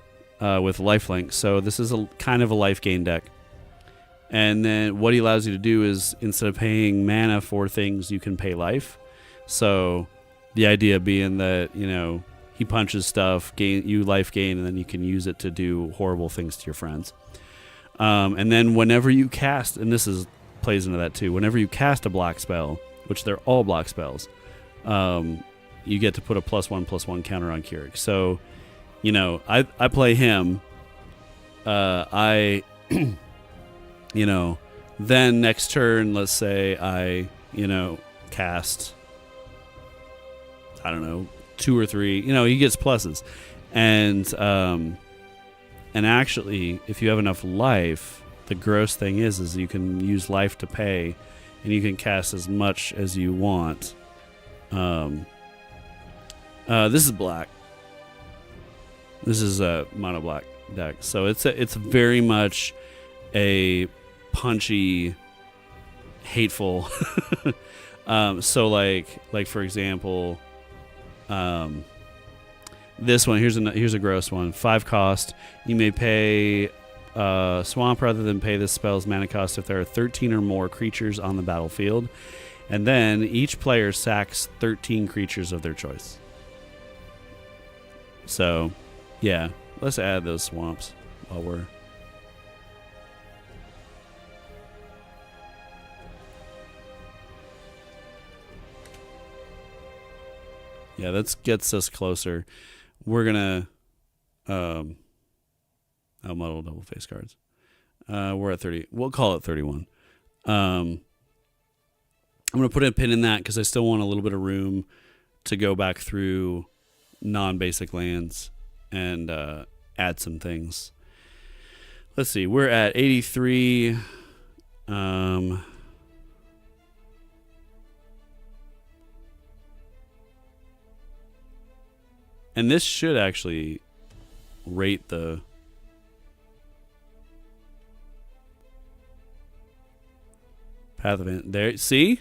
with lifelink. So this is a kind of a life gain deck. And then what he allows you to do is instead of paying mana for things, you can pay life. So the idea being that, he punches stuff, you life gain, and then you can use it to do horrible things to your friends. And then whenever you cast, and plays into that too, whenever you cast a block spell, which they're all block spells, you get to put a +1/+1 counter on Keurig. So, I play him. Then next turn, let's say I cast, I don't know, 2 or 3. You know, he gets pluses, and actually, if you have enough life, the gross thing is you can use life to pay, and you can cast as much as you want. This is black. This is a mono black deck, so it's very much a punchy, hateful. So like for example, this one here's a gross one. 5 cost. You may pay swamp rather than pay this spell's mana cost if there are 13 or more creatures on the battlefield, and then each player sacks 13 creatures of their choice. So, yeah, let's add those swamps while we're. Yeah, that gets us closer. We're gonna model double face cards. We're at 30. We'll call it 31. I'm gonna put a pin in that because I still want a little bit of room to go back through non-basic lands and add some things. Let's see. We're at 83. And this should actually rate the path of it. There, see?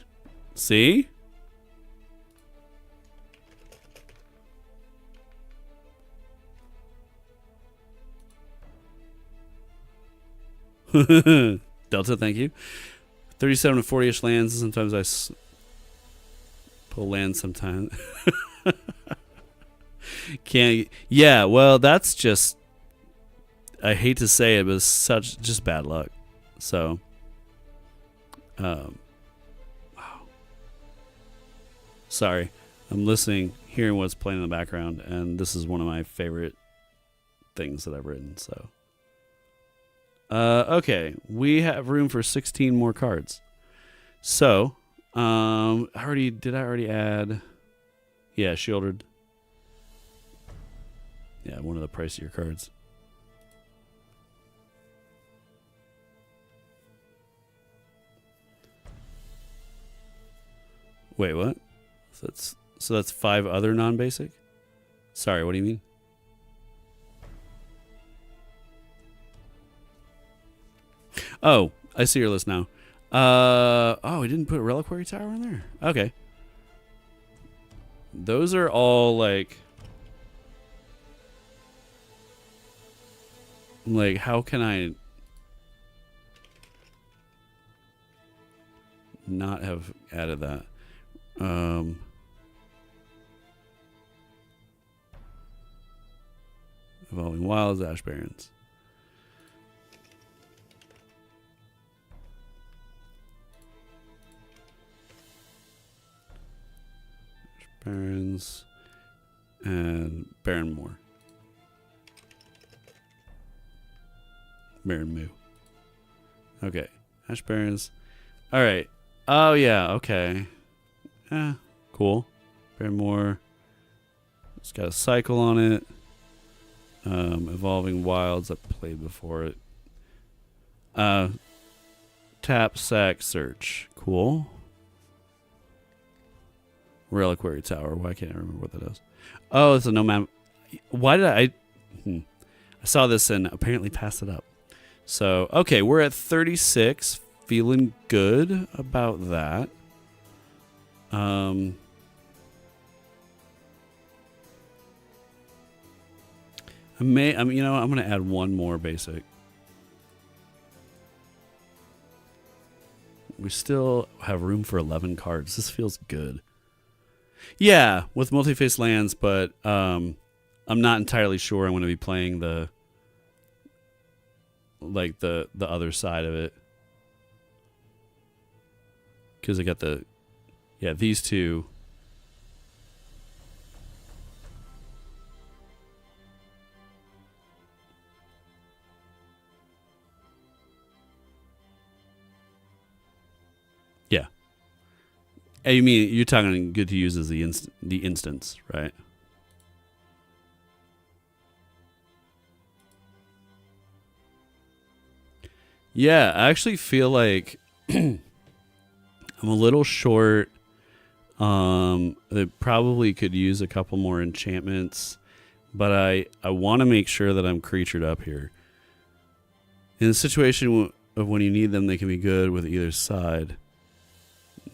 Delta, thank you. 37 to 40-ish lands. Sometimes I pull lands sometimes. Can't. Yeah, well, that's just. I hate to say it, but it's just bad luck. So. Wow. Sorry, I'm listening, hearing what's playing in the background, and this is one of my favorite things that I've written. So. Okay, we have room for 16 more cards. So, did I already add? Yeah, shielded. Yeah, one of the pricier cards. Wait, what? So that's 5 other non-basic? Sorry, what do you mean? Oh, I see your list now. Oh, we didn't put Reliquary Tower in there? Okay. Those are all like, how can I not have added that? Evolving Wilds, Ash Barrens. Barrens and Baron Moor. Baron Moo. Okay. Ash Barrens. Alright. Oh yeah, okay. Cool. Baron Moor. It's got a cycle on it. Evolving Wilds, I played before it. Tap, sack, search. Cool. Reliquary Tower. Why can't I remember what that is? Oh, it's a nomad. Why did I saw this and apparently passed it up. So, okay, we're at 36. Feeling good about that. I'm going to add one more basic. We still have room for 11 cards. This feels good. Yeah, with multi-face lands, but I'm not entirely sure I'm going to be playing the other side of it. Because I got these two. Yeah. Hey, you mean you're talking good to use as the instance, right? Yeah, I actually feel like I'm a little short. They probably could use a couple more enchantments, but I want to make sure that I'm creatured up here. In a situation of when you need them, they can be good with either side.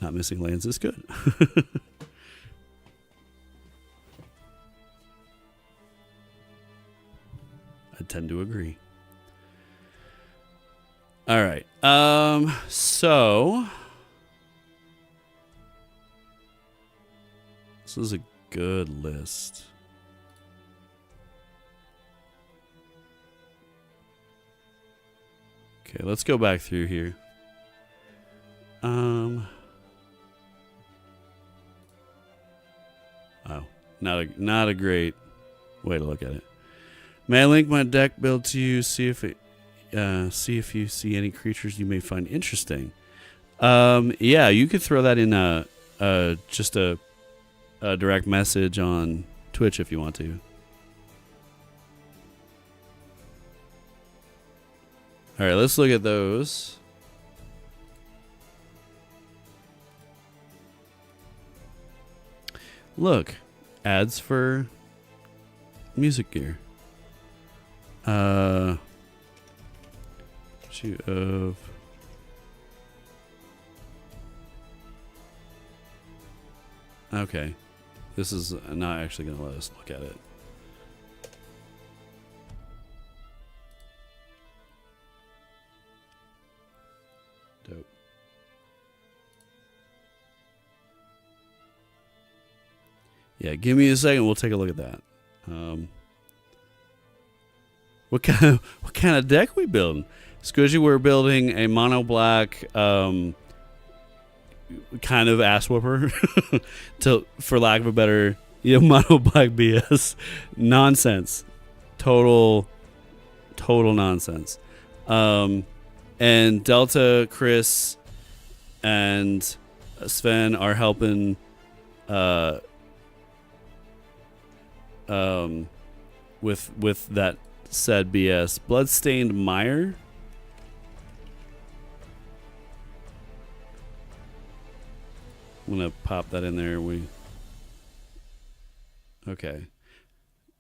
Not missing lands is good. I tend to agree. All right. So this is a good list. Okay, let's go back through here. Oh, not a great way to look at it. May I link my deck build to you? See if you see any creatures you may find interesting. Yeah, you could throw that in just a direct message on Twitch if you want to. All right, let's look at those. Look, ads for music gear. Shoot of okay. This is not actually going to let us look at it. Dope. Yeah, give me a second. We'll take a look at that. What kind of deck we building? Squishy, we're building a mono black kind of ass whooper, for lack of a better, mono black BS nonsense, total nonsense. And Delta, Chris, and Sven are helping. With that said BS. Bloodstained Mire. I'm gonna pop that in there. Okay.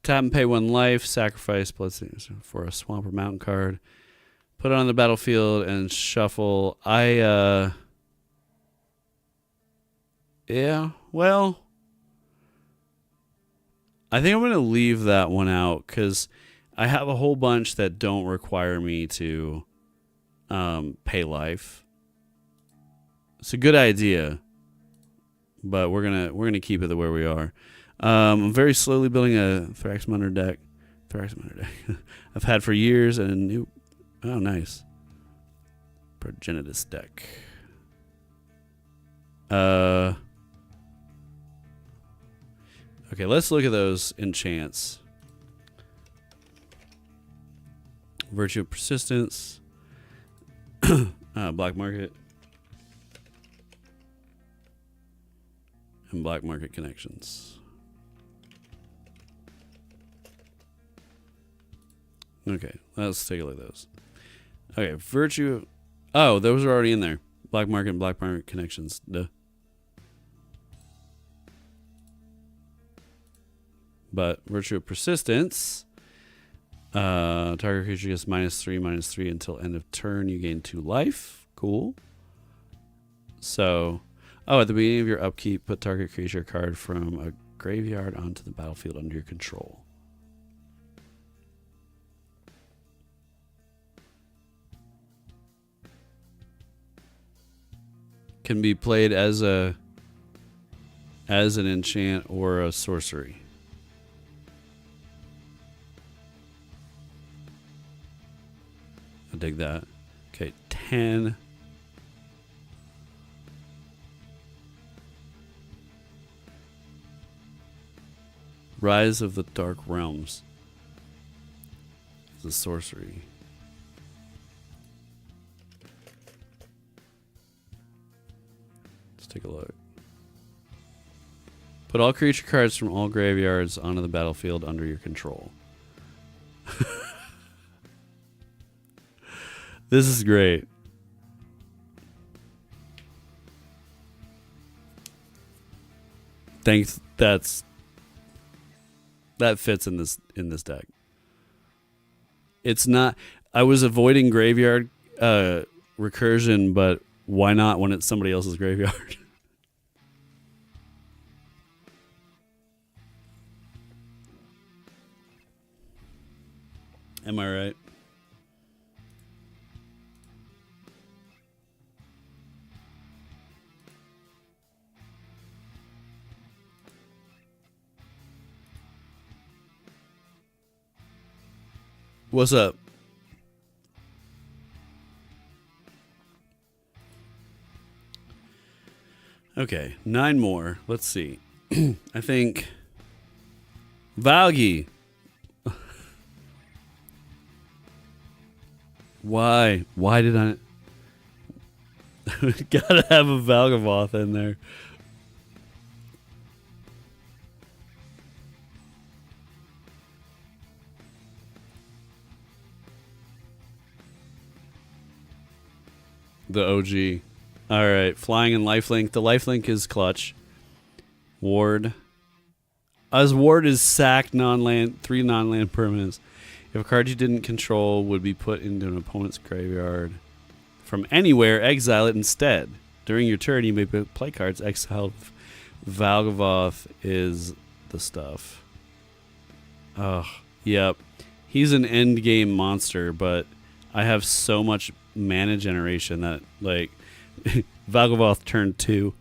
Tap and pay 1 life. Sacrifice Bloodstained for a Swamp or Mountain card. Put it on the battlefield and shuffle. Yeah. Well, I think I'm going to leave that one out because I have a whole bunch that don't require me to pay life. It's a good idea, but we're gonna keep it the way we are. I'm very slowly building a Thraxmunder deck. I've had for years and a new. Oh, nice. Progenitus deck. Okay, let's look at those enchants. Virtue of Persistence. Black Market. And Black Market Connections. Okay, let's take a look at those. Okay, Virtue. Oh, those are already in there. Black Market and Black Market Connections. Duh. But Virtue of Persistence, target creature gets -3/-3 until end of turn. You gain 2 life. Cool. So, at the beginning of your upkeep, put target creature card from a graveyard onto the battlefield under your control. Can be played as an enchant or a sorcery. I dig that. Okay, 10. Rise of the Dark Realms. It's a sorcery. Let's take a look. Put all creature cards from all graveyards onto the battlefield under your control. This is great. Thanks. That fits in this deck. It's not. I was avoiding graveyard recursion, but why not when it's somebody else's graveyard? Am I right? What's up? Okay, 9 more. Let's see. I think Valgi. Why? Why did I? Gotta have a Valgavoth in there. The OG. All right, flying and lifelink. The lifelink is clutch. Ward. As ward is sack non-land, 3 non-land permanents. If a card you didn't control would be put into an opponent's graveyard from anywhere, exile it instead. During your turn, you may play cards exiled. Valgavoth is the stuff. Oh, yep. He's an end game monster, but I have so much mana generation that, like, Valgavoth turn 2.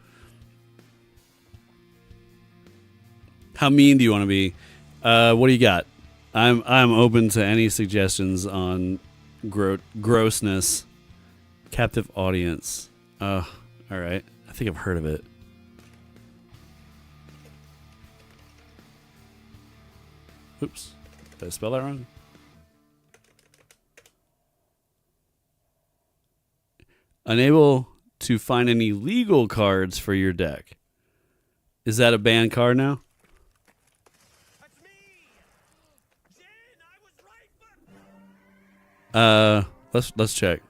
How mean do you want to be? What do you got? I'm open to any suggestions on grossness. Captive audience. All right. I think I've heard of it. Oops. Did I spell that wrong? Unable to find any legal cards for your deck. Is that a banned card now? That's me. Jen, I was right. Let's check.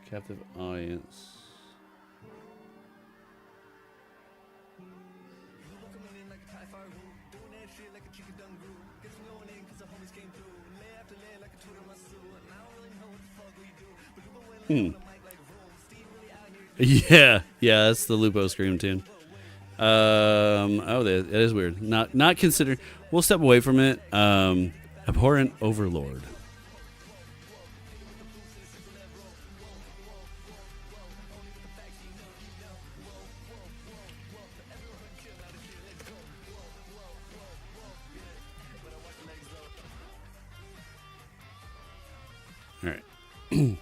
Captive audience. Yeah, that's the Lupo Scream tune. Oh, that is weird. Not considered. We'll step away from it. Abhorrent Overlord. All right.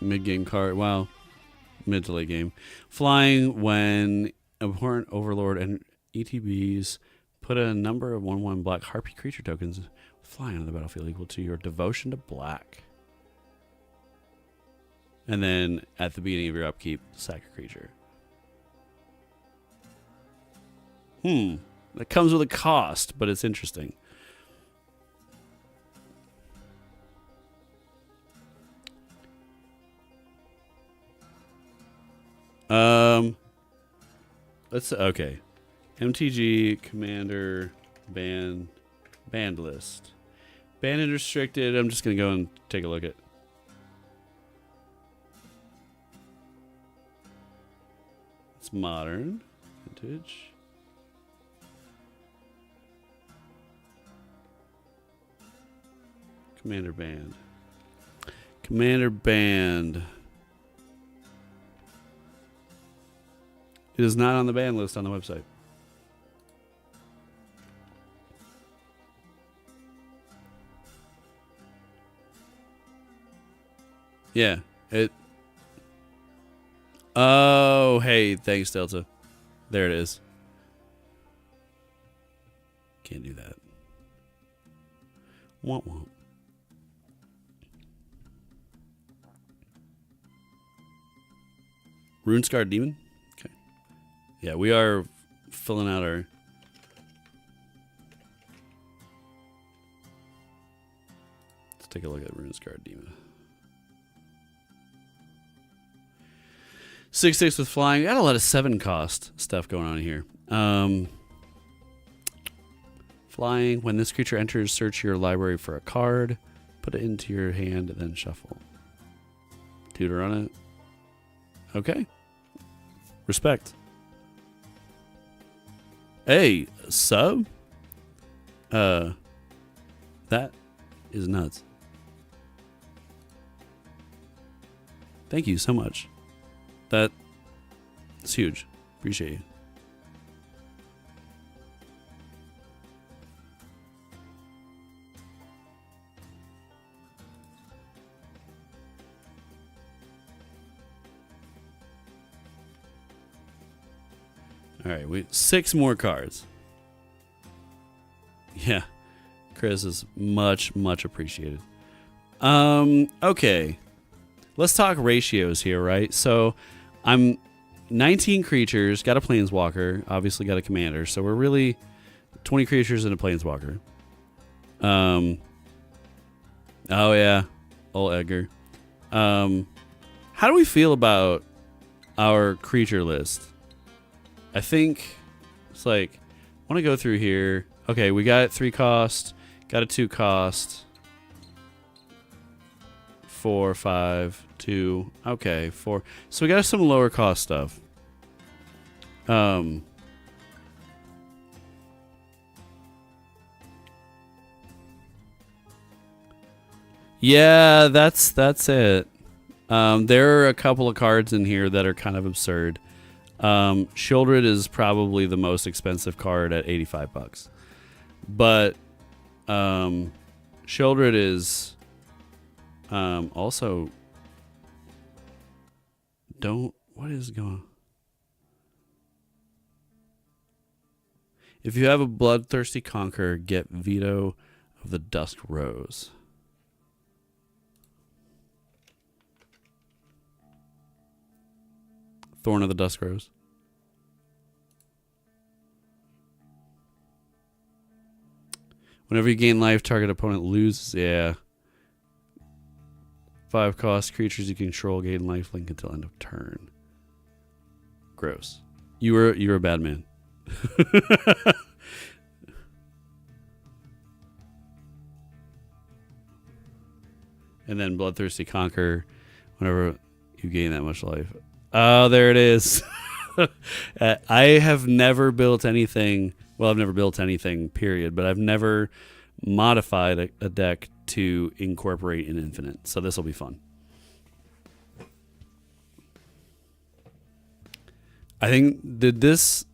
Mid-game card. Wow. Mid to late game. Flying when Abhorrent Overlord and ETBs put a number of 1/1 black harpy creature tokens flying on the battlefield equal to your devotion to black. And then at the beginning of your upkeep, sack a creature. That comes with a cost, but it's interesting. Okay. MTG Commander banned list. Banned and restricted. I'm just gonna go and take a look at. It's modern, vintage. Commander banned. Commander banned. It is not on the ban list on the website. Yeah, it. Oh, hey, thanks, Delta. There it is. Can't do that. Womp womp. Runescarred Demon? Okay. Yeah, we are filling out our... Let's take a look at Runescarred Demon. 6/6 with flying. Got a lot of 7 cost stuff going on here. Flying. When this creature enters, search your library for a card. Put it into your hand, then shuffle. Tutor on it. Okay. Respect. Hey, sub? That is nuts. Thank you so much. That's huge. Appreciate you. All right, 6 more cards. Yeah, Chris is much appreciated. Okay, let's talk ratios here, right? So, I'm 19 creatures, got a planeswalker, obviously got a commander, so we're really 20 creatures and a planeswalker. Oh yeah, old Edgar. How do we feel about our creature list? I think it's like, I want to go through here. Okay, we got 3 cost, got a 2 cost, 4, 5, 2. Okay, 4. So we got some lower cost stuff. Yeah, that's it. There are a couple of cards in here that are kind of absurd. Shieldred is probably the most expensive card at $85. But Shieldred is also what is going on? If you have a Bloodthirsty Conqueror, get Veto of the Dusk Rose. Thorn of the Dusk Rose. Whenever you gain life, target opponent loses. Yeah. 5 cost creatures you control gain life link until end of turn. Gross. You were a bad man. And then Bloodthirsty Conqueror whenever you gain that much life. Oh, there it is. I have never built anything. Well, I've never built anything, period. But I've never modified a deck to incorporate an infinite. So this will be fun. I think, did this...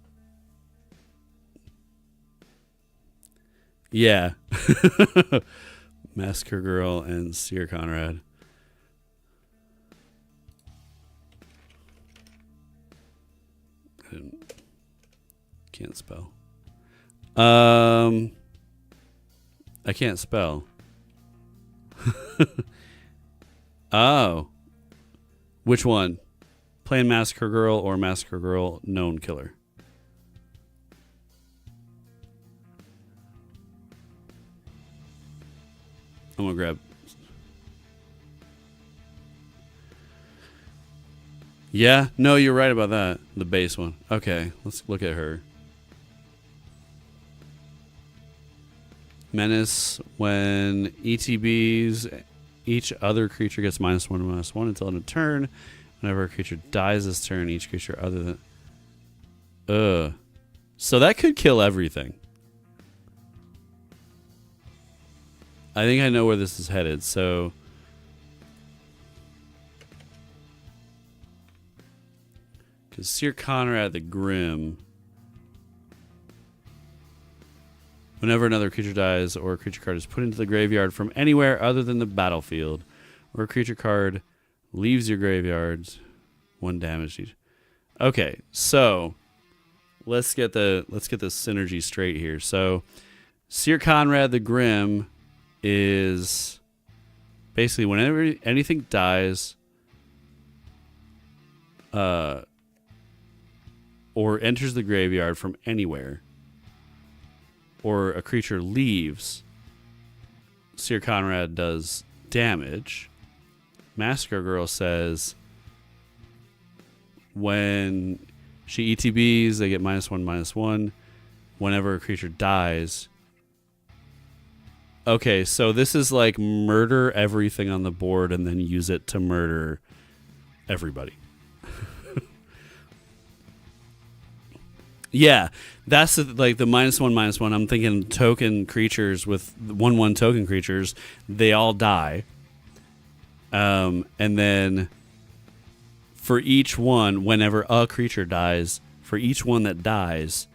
Yeah. Massacre Girl and Seer Conrad. Can't spell. I can't spell. Oh. Which one? Playing Massacre Girl or Massacre Girl Known Killer? I'm gonna grab. Yeah, no, you're right about that. The base one. Okay, let's look at her. Menace. When ETBs, each other creature gets -1/-1 until end of turn. Whenever a creature dies this turn, each creature other than... So that could kill everything. I think I know where this is headed, so... Because Seer Conrad the Grim... Whenever another creature dies or a creature card is put into the graveyard from anywhere other than the battlefield, or a creature card leaves your graveyard, 1 damage each. Okay, so let's get the synergy straight here. So Seer Conrad the Grim is basically whenever anything dies, or enters the graveyard from anywhere, or a creature leaves, Seer Conrad does damage. Massacre Girl says when she ETBs, they get -1/-1. Whenever a creature dies. Okay, so this is like murder everything on the board and then use it to murder everybody. Yeah, that's like the -1/-1. I'm thinking token creatures with 1/1 token creatures, they all die. And then for each one, whenever a creature dies, for each one that dies,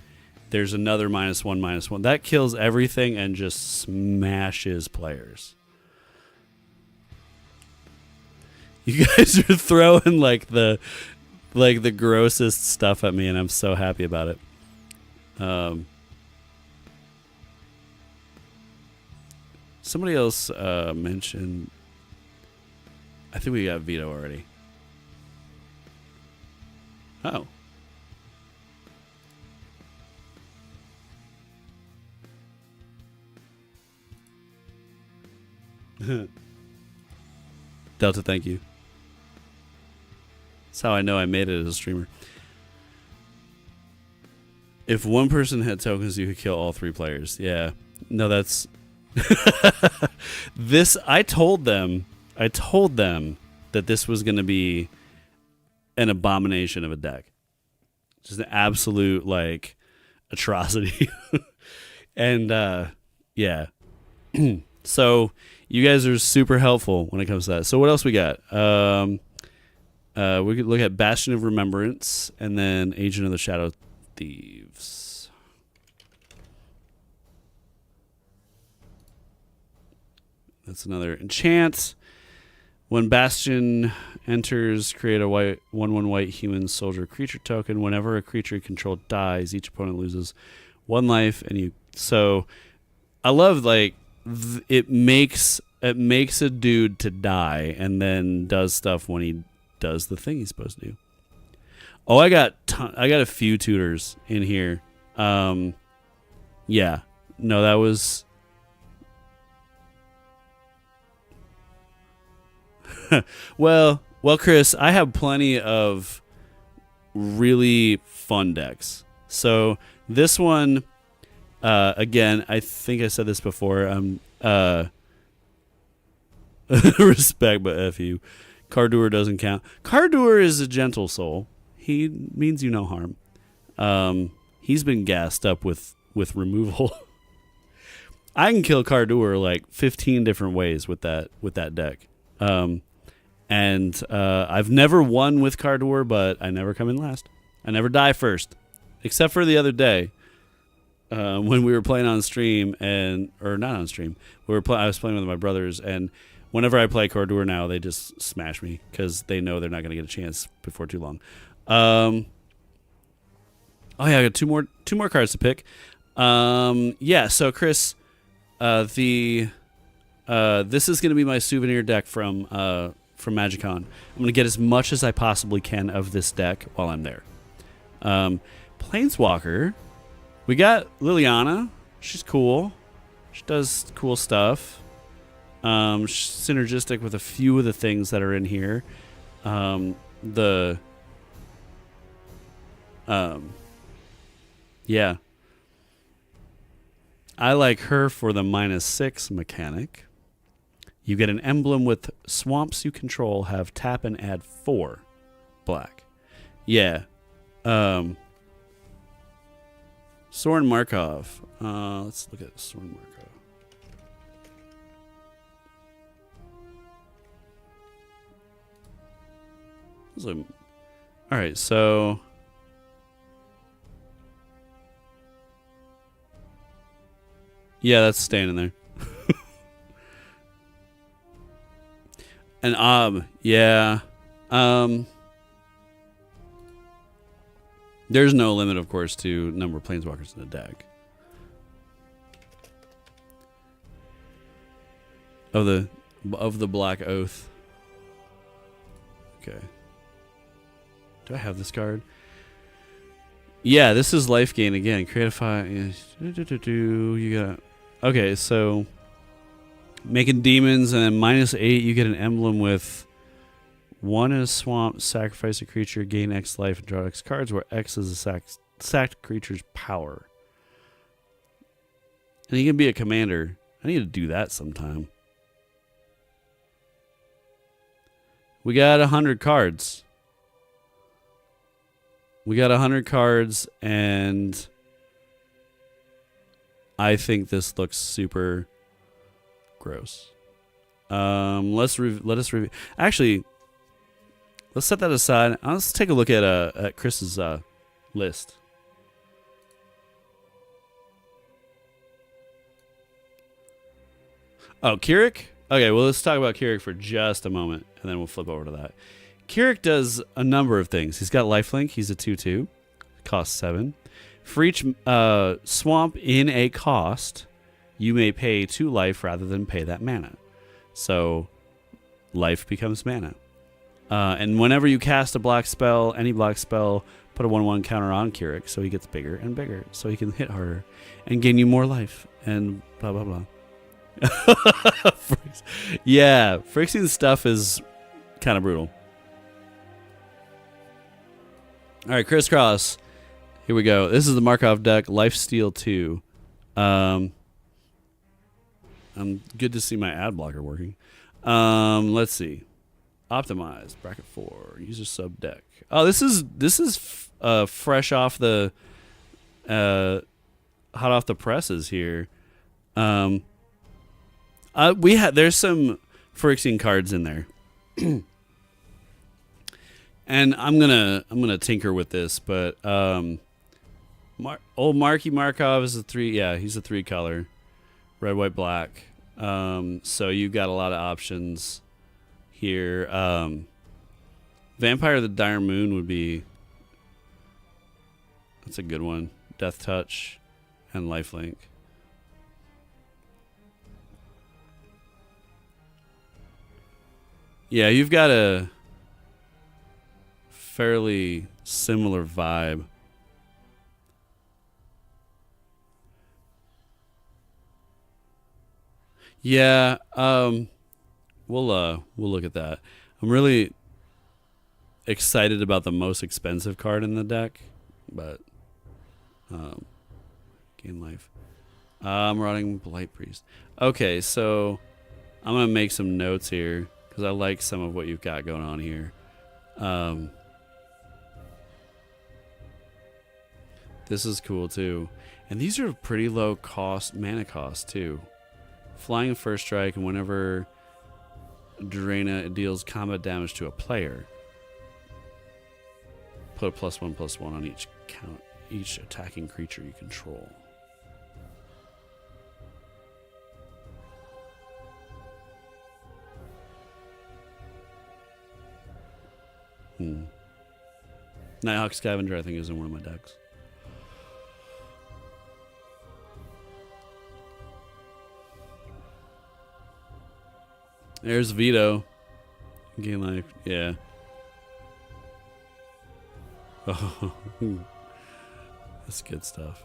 there's another -1/-1. That kills everything and just smashes players. You guys are throwing like the grossest stuff at me, and I'm so happy about it. Somebody else mentioned. I think we got Vito already. Oh. Delta, thank you. That's how I know I made it as a streamer. If one person had tokens, you could kill all 3 players. Yeah. No, that's... This, I told them that this was going to be an abomination of a deck. Just an absolute, like, atrocity. And, yeah. So, you guys are super helpful when it comes to that. So, what else we got? We could look at Bastion of Remembrance and then Agent of the Shadow Thieves. That's another enchant. When Bastion enters, create a 1/1 white human soldier creature token. Whenever a creature you control dies, each opponent loses 1 life, and you. So, I love like it makes a dude to die, and then does stuff when he does the thing he's supposed to do. Oh, I got a few tutors in here. Yeah, no, that was. well, Chris, I have plenty of really fun decks. So this one, again, I think I said this before. Respect, but F you. Cardour doesn't count. Cardour is a gentle soul. He means you no harm. He's been gassed up with removal. I can kill Cardour like 15 different ways with that deck. And I've never won with Cardour, but I never come in last. I never die first, except for the other day when we were playing on stream or not on stream. I was playing with my brothers, and whenever I play Cardour now, they just smash me because they know they're not going to get a chance before too long. Oh yeah, I got two more cards to pick. Yeah, so Chris, this is going to be my souvenir deck from MagicCon. I'm going to get as much as I possibly can of this deck while I'm there. Planeswalker, we got Liliana. She's cool. She does cool stuff. She's synergistic with a few of the things that are in here. Yeah. I like her for the -6 mechanic. You get an emblem with swamps you control, have tap and add 4 black. Yeah. Soren Markov. Let's look at Soren Markov. All right, so yeah, that's staying in there. And yeah. There's no limit, of course, to number of planeswalkers in the deck. Of the Black Oath. Okay. Do I have this card? Yeah, this is life gain again. Create a fire. You got. Okay, so making demons and then -8. You get an emblem with 1 in a swamp. Sacrifice a creature, gain X life, and draw X cards. Where X is a sacked creature's power. And he can be a commander. I need to do that sometime. We got 100 cards. We got 100 cards, and I think this looks super gross. Let us review. Actually, let's set that aside. Let's take a look at Chris's list. Oh, Keurig? Okay, well, let's talk about Keurig for just a moment, and then we'll flip over to that. Keurig does a number of things. He's got lifelink. He's a 2/2. Costs 7. For each swamp in a cost, you may pay 2 life rather than pay that mana. So, life becomes mana. And whenever you cast a black spell, any black spell, put a 1/1 counter on Keurig, so he gets bigger and bigger, so he can hit harder and gain you more life, and blah, blah, blah. Yeah, Phyrexian stuff is kind of brutal. All right, Crisscross. Here we go. This is the Markov deck, Lifesteal 2. I'm good to see my ad blocker working. Let's see. Optimized, bracket 4, user sub deck. Oh, this is fresh off the hot off the presses here. There's some Phyrexian cards in there. And I'm gonna tinker with this, but old Marky Markov is a 3. Yeah, he's a 3 color, red, white, black. So you've got a lot of options here. Vampire of the Dire Moon would be. That's a good one. Death Touch, and Lifelink. Yeah, you've got a fairly similar vibe. Yeah, we'll look at that. I'm really excited about the most expensive card in the deck, but gain life. Marauding Blight Priest. Okay, so I'm gonna make some notes here because I like some of what you've got going on here. This is cool too. And these are pretty low cost, mana cost too. Flying First Strike, and whenever Drena deals combat damage to a player, put a +1/+1 on each attacking creature you control. Nighthawk Scavenger, I think, is in one of my decks. There's Veto. Gain life. Yeah. Oh, that's good stuff.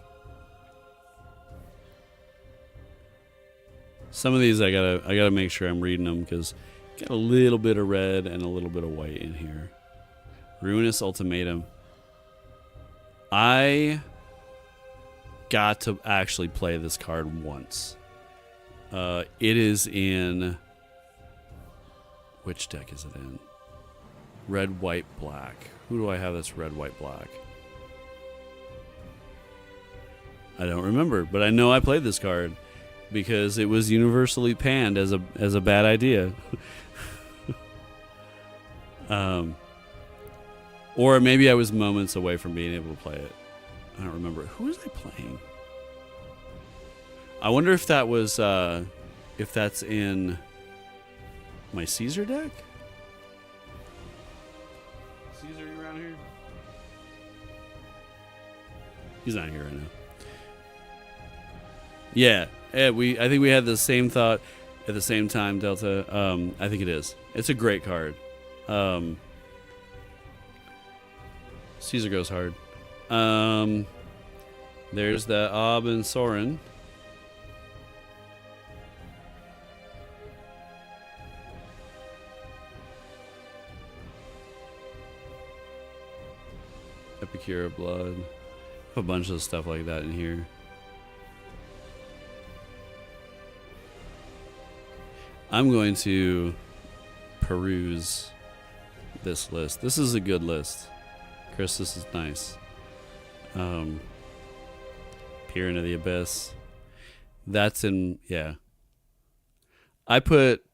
Some of these I gotta make sure I'm reading them because got a little bit of red and a little bit of white in here. Ruinous Ultimatum. I got to actually play this card once. It is in... Which deck is it in? Red, white, black. Who do I have that's red, white, black? I don't remember, but I know I played this card because it was universally panned as a bad idea. Or maybe I was moments away from being able to play it. I don't remember. Who was I playing? I wonder if that was if that's in my Caesar deck? Caesar, you around here? He's not here right now. Yeah, I think we had the same thought at the same time, Delta. I think it is. It's a great card. Caesar goes hard. There's the Ob and Soren. Epicure of Blood. A bunch of stuff like that in here. I'm going to peruse this list. This is a good list. Chris, this is nice. Peer into the Abyss. That's in, yeah. I put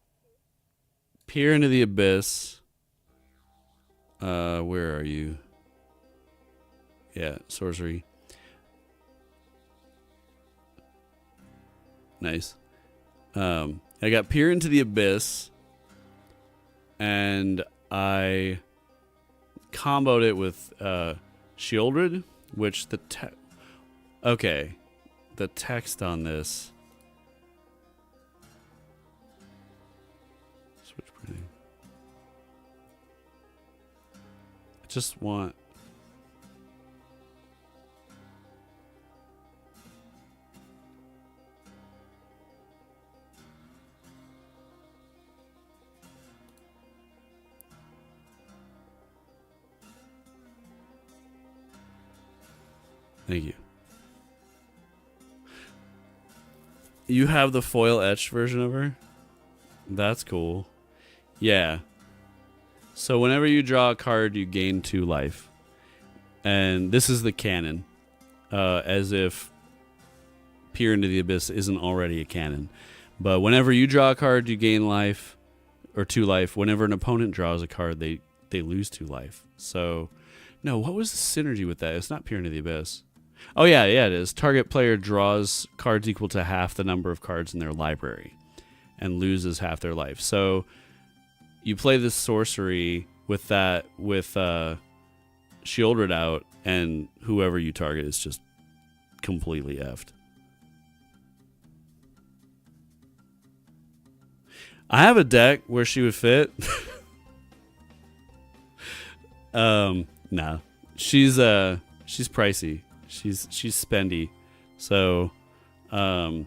Peer into the Abyss. Where are you? Yeah, sorcery. Nice. I got Peer into the Abyss, and I comboed it with Shieldred, which the okay, the text on this. Switch printing. I just want. Thank you. You have the foil etched version of her? That's cool. Yeah. So whenever you draw a card, you gain 2 life. And this is the canon. As if Peer into the Abyss isn't already a canon. But whenever you draw a card, you gain life. Or 2 life. Whenever an opponent draws a card, they lose 2 life. So, no, what was the synergy with that? It's not Peer into the Abyss. Oh, yeah, it is. Target player draws cards equal to half the number of cards in their library and loses half their life. So you play this sorcery with that, with Shieldred out, and whoever you target is just completely effed. I have a deck where she would fit. Nah. She's pricey. She's spendy. So I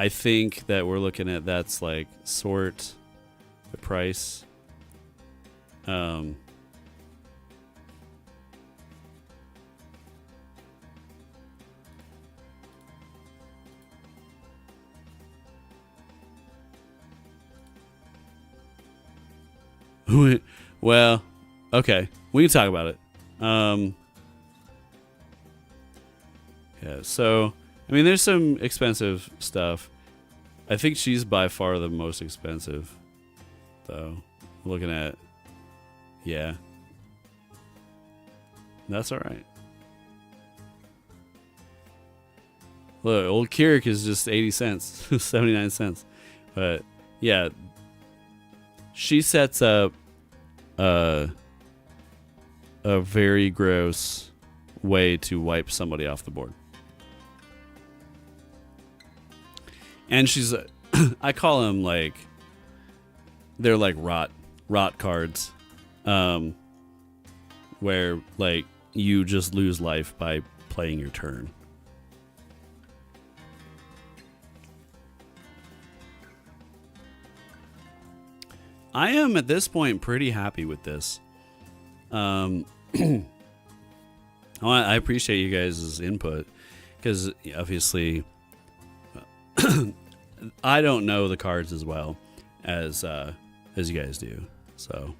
think that we're looking at that's like sort the price. Well, okay. We can talk about it. Yeah, so, I mean, there's some expensive stuff. I think she's by far the most expensive, though. Looking at, yeah. That's all right. Look, old Keurig is just 80 cents, 79 cents. But, yeah, she sets up a very gross way to wipe somebody off the board. And she's, I call them like, they're like rot cards, where like you just lose life by playing your turn. I am at this point pretty happy with this. I appreciate you guys' input because obviously I don't know the cards as well as you guys do. So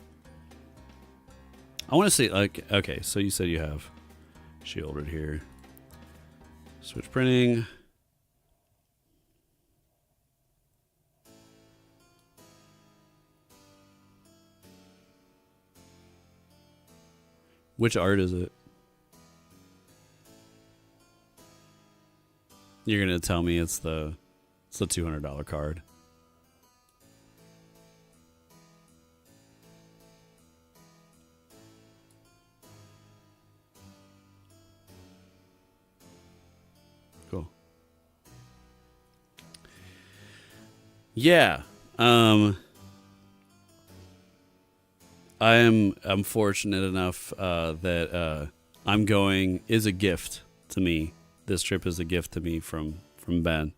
I want to see, like, okay, so you said you have Shieldred here. Switch printing. Which art is it? You're gonna tell me it's the $200 card. Cool. Yeah. I'm fortunate enough that I'm going is a gift to me. This trip is a gift to me from Ben,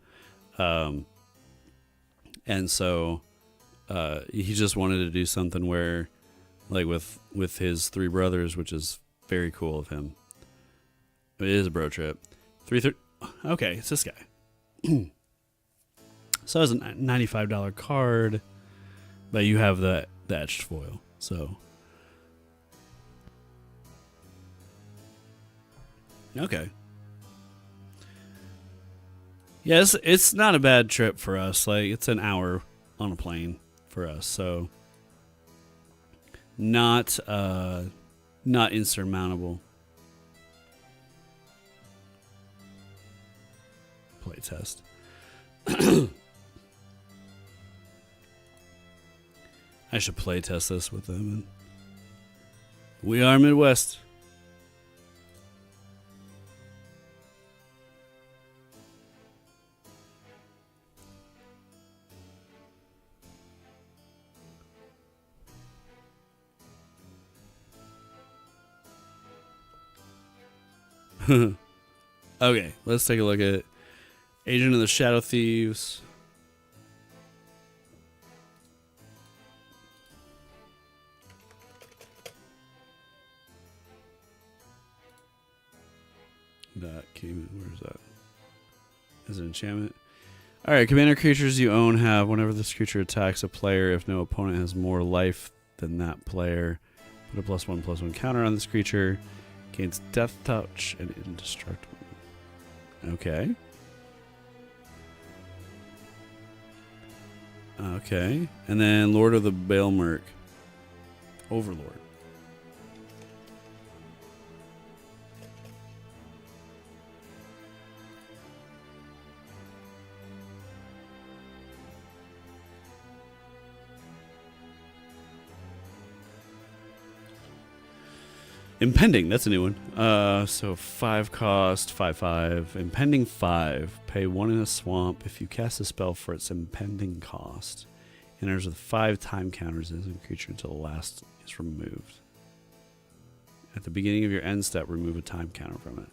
and so he just wanted to do something where, like with his three brothers, which is very cool of him. It is a bro trip. Okay, it's this guy. So it's a $95 card, but you have the etched foil. So okay. Yes, it's not a bad trip for us. Like it's an hour on a plane for us, so not insurmountable. Play test. I should play test this with them. We are Midwest. Okay, let's take a look at Agent of the Shadow Thieves. That came. Where's that? Is it enchantment? All right, commander creatures you own have whenever this creature attacks a player, if no opponent has more life than that player, put a +1/+1 counter on this creature. Gains Death Touch and Indestructible. Okay. Okay. And then Lord of the Baelmerk. Overlord. Impending, that's a new one. So 5 cost, 5/5. Impending 5. Pay 1 in a swamp. If you cast a spell for its impending cost, enters with 5 time counters as a creature until the last is removed. At the beginning of your end step, remove a time counter from it.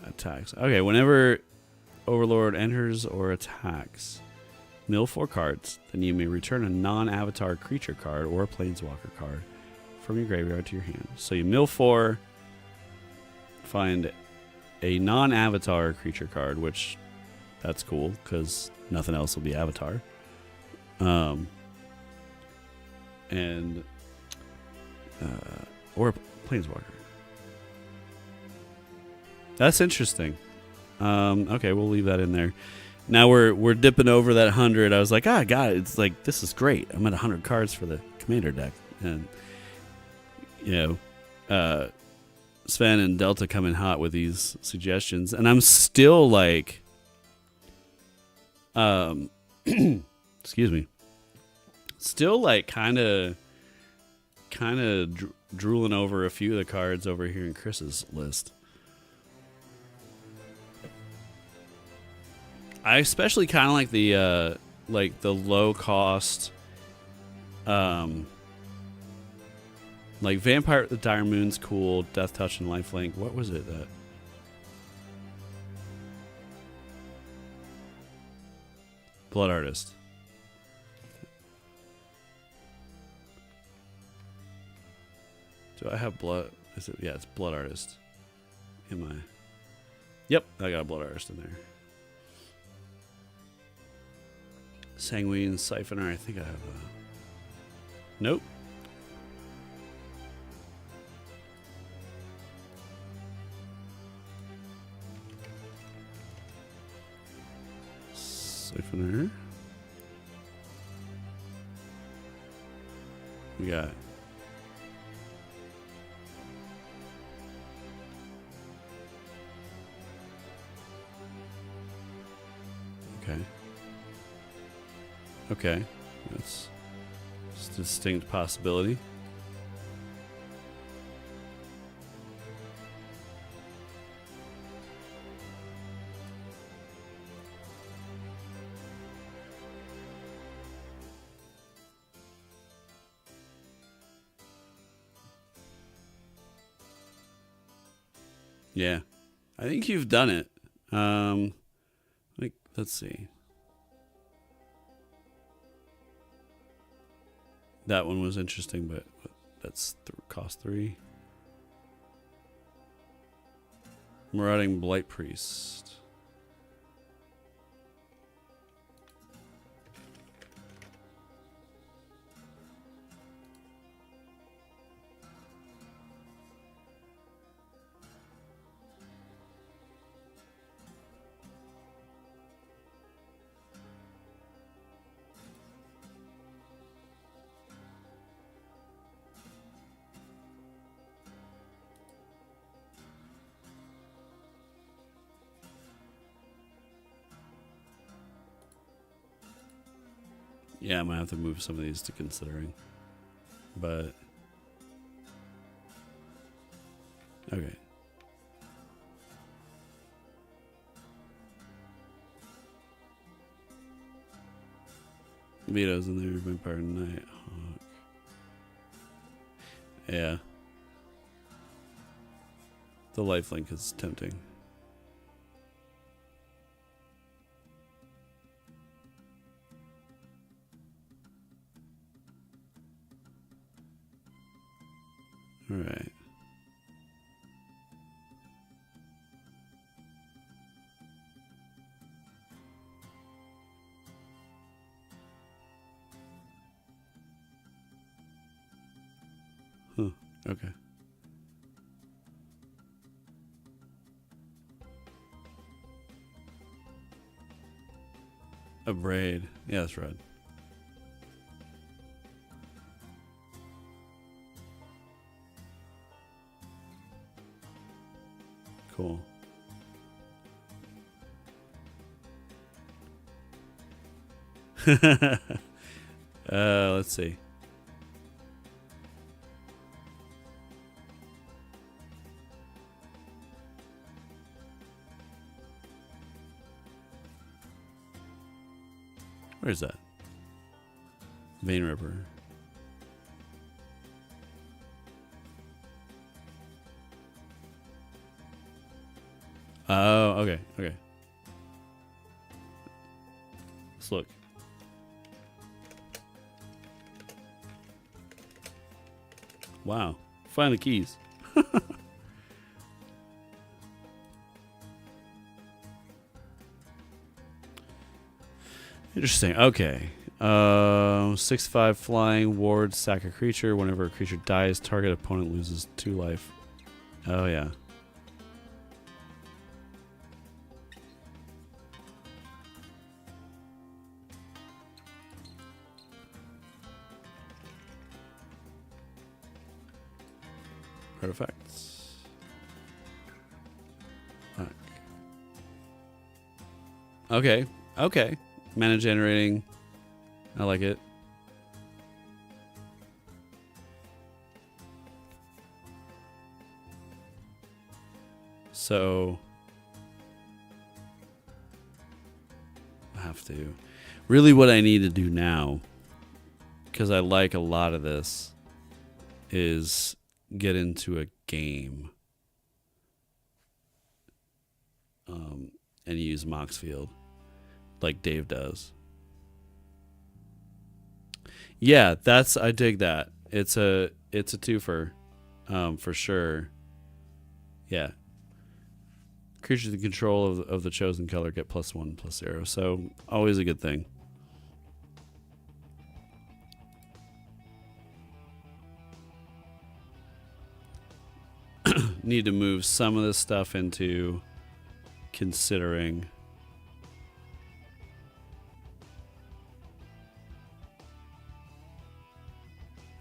Attacks. Okay, whenever Overlord enters or attacks, mill 4 cards. Then you may return a non-avatar creature card or a planeswalker card from your graveyard to your hand. So you mill 4, find a non-avatar creature card, which that's cool because nothing else will be avatar. And or a planeswalker. That's interesting. Okay, we'll leave that in there. Now we're dipping over that 100. I was like, God, it's like this is great. I'm at 100 cards for the commander deck, and you know, Sven and Delta come in hot with these suggestions, and I'm still like, excuse me, still like kind of drooling over a few of the cards over here in Chris's list. I especially kind of like the low cost, like Vampire at the Dire Moon's cool, Death Touch and Lifelink. What was it? Blood Artist. Do I have blood? Is it? Yeah, it's Blood Artist. Am I? Yep, I got a Blood Artist in there. Sanguine Siphoner. I think I have a. Nope. Siphoner. We got. Okay. Okay. That's a distinct possibility. Yeah. I think you've done it. Let's see. That one was interesting, but that's cost 3. Marauding Blight Priest. Yeah, I might have to move some of these to considering. But okay. Vito's in there, Vampire Night Hawk. Yeah. The lifelink is tempting. All right. Huh. Okay. A braid. Yeah, that's red. Cool. Let's see. Where's that? Vein Ripper. Oh, okay, okay. Let's look. Wow. Find the keys. Interesting. Okay. 6/5 flying ward, sack a creature. Whenever a creature dies, target opponent loses 2 life. Oh yeah. Artifacts. Fuck. Okay. Okay. Mana generating. I like it. So I have to. Really what I need to do now, because I like a lot of this, is get into a game and use Moxfield like Dave does. Yeah, I dig that. It's a twofer, for sure. Yeah. Creatures in control of the chosen color get +1/+0. So always a good thing. Need to move some of this stuff into considering.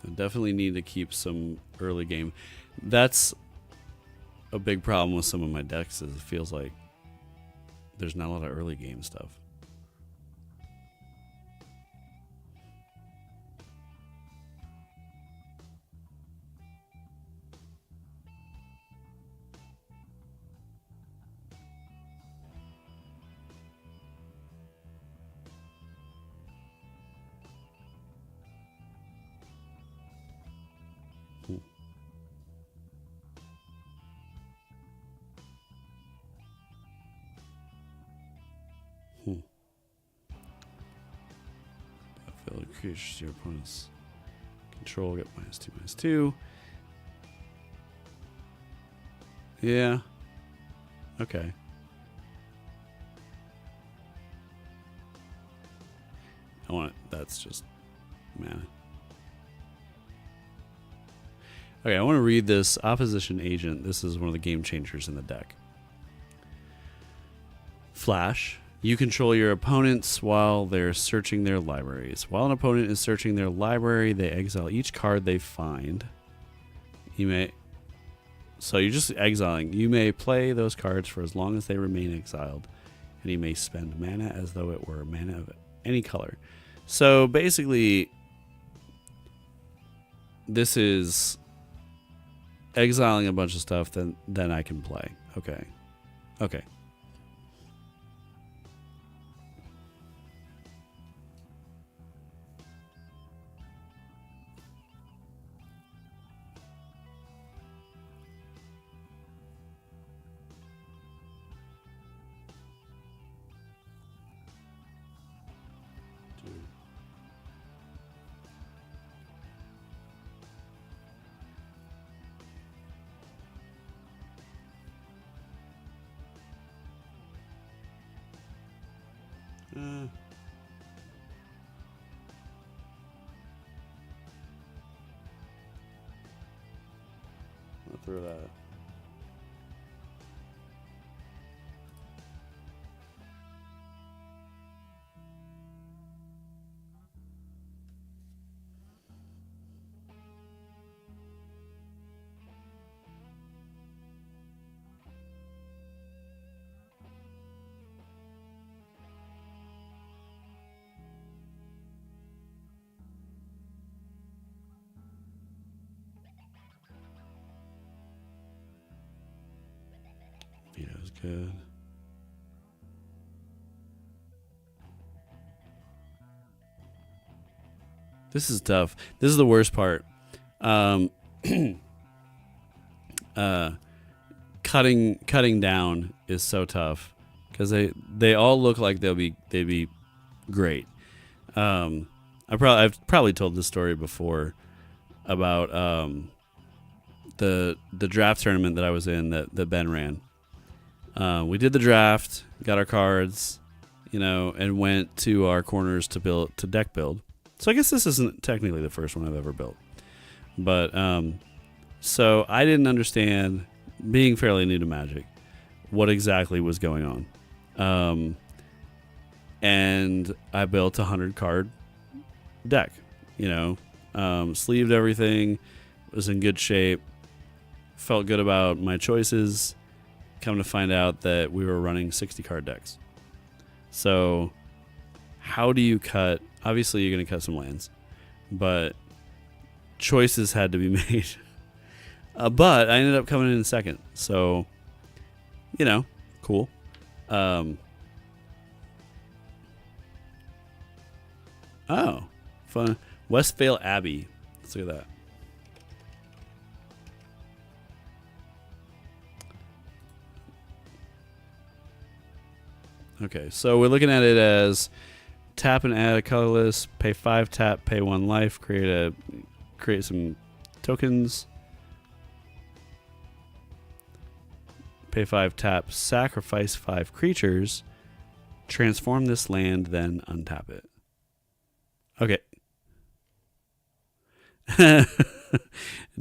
I definitely need to keep some early game. That's a big problem with some of my decks, is it feels like there's not a lot of early game stuff. creatures your opponent's control get -2/-2. Yeah. Okay. I want it. That's just mana. Okay, I want to read this opposition agent. This is one of the game changers in the deck. Flash. You control your opponents while they're searching their libraries. While an opponent is searching their library, they exile each card they find. So you're just exiling. You may play those cards for as long as they remain exiled, and you may spend mana as though it were mana of any color. So basically, this is exiling a bunch of stuff that then I can play. Okay. Okay. I'll throw that. Veto's good. This is tough. This is the worst part. Cutting down is so tough because they all look like they'd be great. I've probably told this story before about the draft tournament that I was in that Ben ran. We did the draft, got our cards, and went to our corners to deck build. So I guess this isn't technically the first one I've ever built. But so I didn't understand, being fairly new to Magic, what exactly was going on. And I built a 100-card deck, sleeved everything, was in good shape, felt good about my choices. Come to find out that we were running 60-card decks. So how do you cut? Obviously, you're going to cut some lands, but choices had to be made. But I ended up coming in second. So, cool. Oh, fun. Westvale Abbey. Let's look at that. Okay, so we're looking at it as tap and add a colorless, pay 5 tap, pay 1 life, create some tokens, pay 5 tap, sacrifice 5 creatures, transform this land, then untap it. Okay.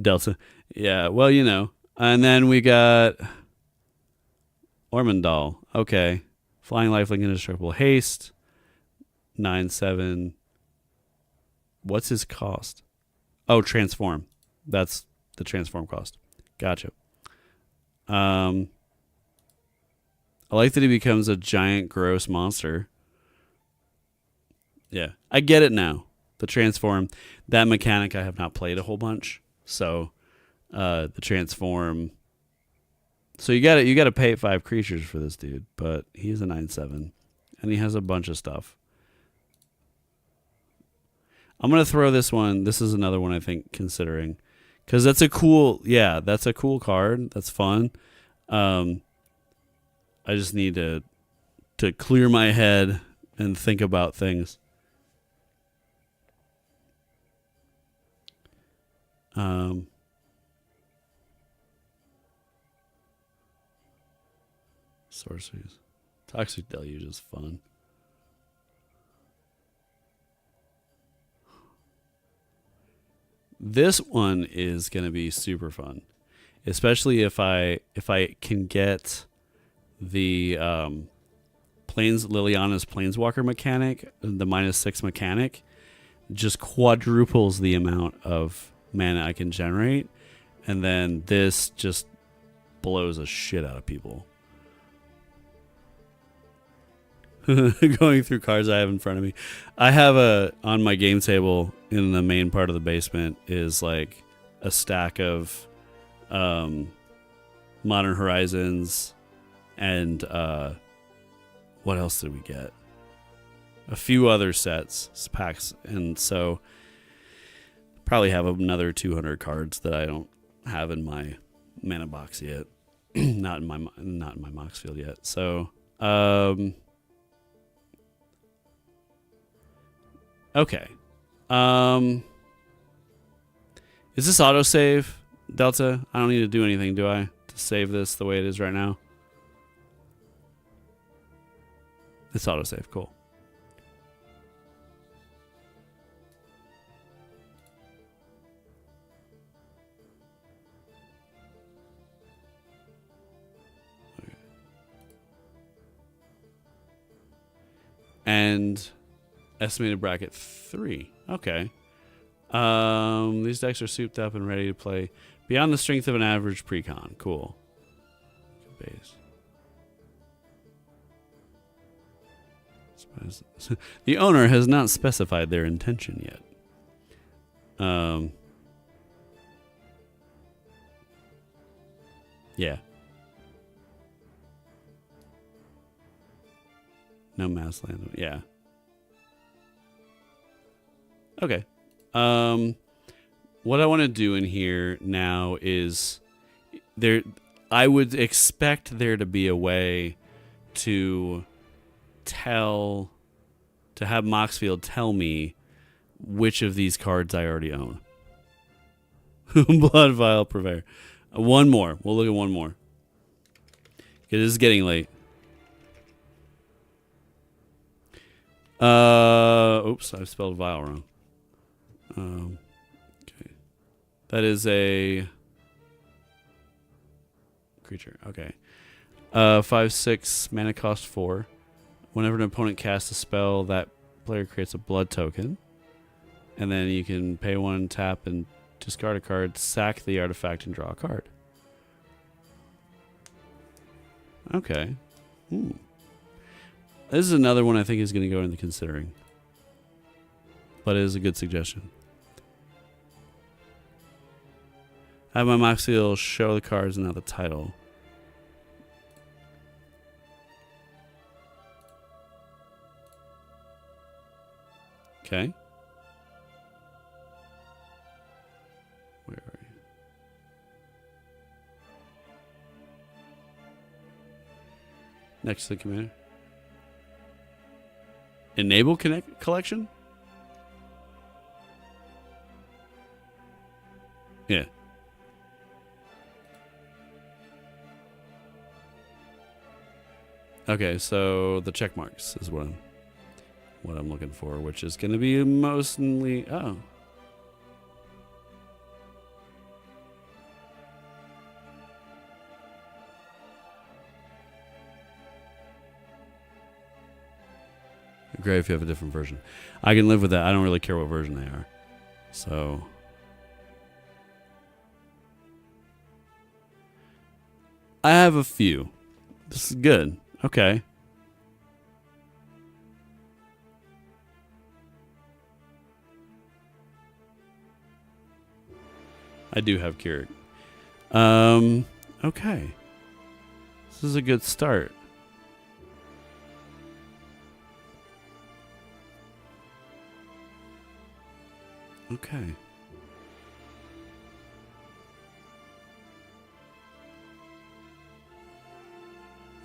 Delta. Yeah, well, And then we got Ormondal. Okay. Flying Lifelink, Indestructible Haste. 9/7. What's his cost? Oh, Transform. That's the Transform cost. Gotcha. I like that he becomes a giant, gross monster. Yeah, I get it now. The Transform. That mechanic I have not played a whole bunch. So, the Transform. So you got to pay 5 creatures for this dude, but he's a 9/7, and he has a bunch of stuff. I'm gonna throw this one. This is another one I think considering, because that's a cool card. That's fun. I just need to clear my head and think about things. Sorceries. Toxic Deluge is fun. This one is going to be super fun, especially if I can get the Liliana's Planeswalker mechanic, the -6 mechanic, just quadruples the amount of mana I can generate, and then this just blows a shit out of people. Going through cards I have in front of me. I have on my game table in the main part of the basement is like a stack of Modern Horizons and what else did we get? A few other sets, packs, and so probably have another 200 cards that I don't have in my mana box yet. not in my Moxfield yet. So okay. Is this autosave, Delta? I don't need to do anything, do I? To save this the way it is right now? It's autosave. Cool. Okay. And estimated bracket 3. Okay. These decks are souped up and ready to play beyond the strength of an average precon. Cool. Base. The owner has not specified their intention yet. Yeah. No mass land. Yeah. Okay. What I want to do in here now is I would expect there to be a way to have Moxfield tell me which of these cards I already own. Blood Vial Purveyor. One more. We'll look at one more. It is getting late. Oops, I spelled vial wrong. Okay. That is a creature. Okay. 5/6 mana cost 4. Whenever an opponent casts a spell, that player creates a blood token. And then you can pay 1, tap, and discard a card, sack the artifact, and draw a card. Okay. This is another one I think is going to go into considering. But it is a good suggestion. I have my Moxfield show the cards and now the title. Okay. Where are you? Next to the commander. Enable collection? Yeah. Okay, so the check marks is what I'm looking for, which is going to be mostly Great if you have a different version. I can live with that. I don't really care what version they are. So I have a few. This is good. Okay. I do have Keurig. Okay. This is a good start. Okay.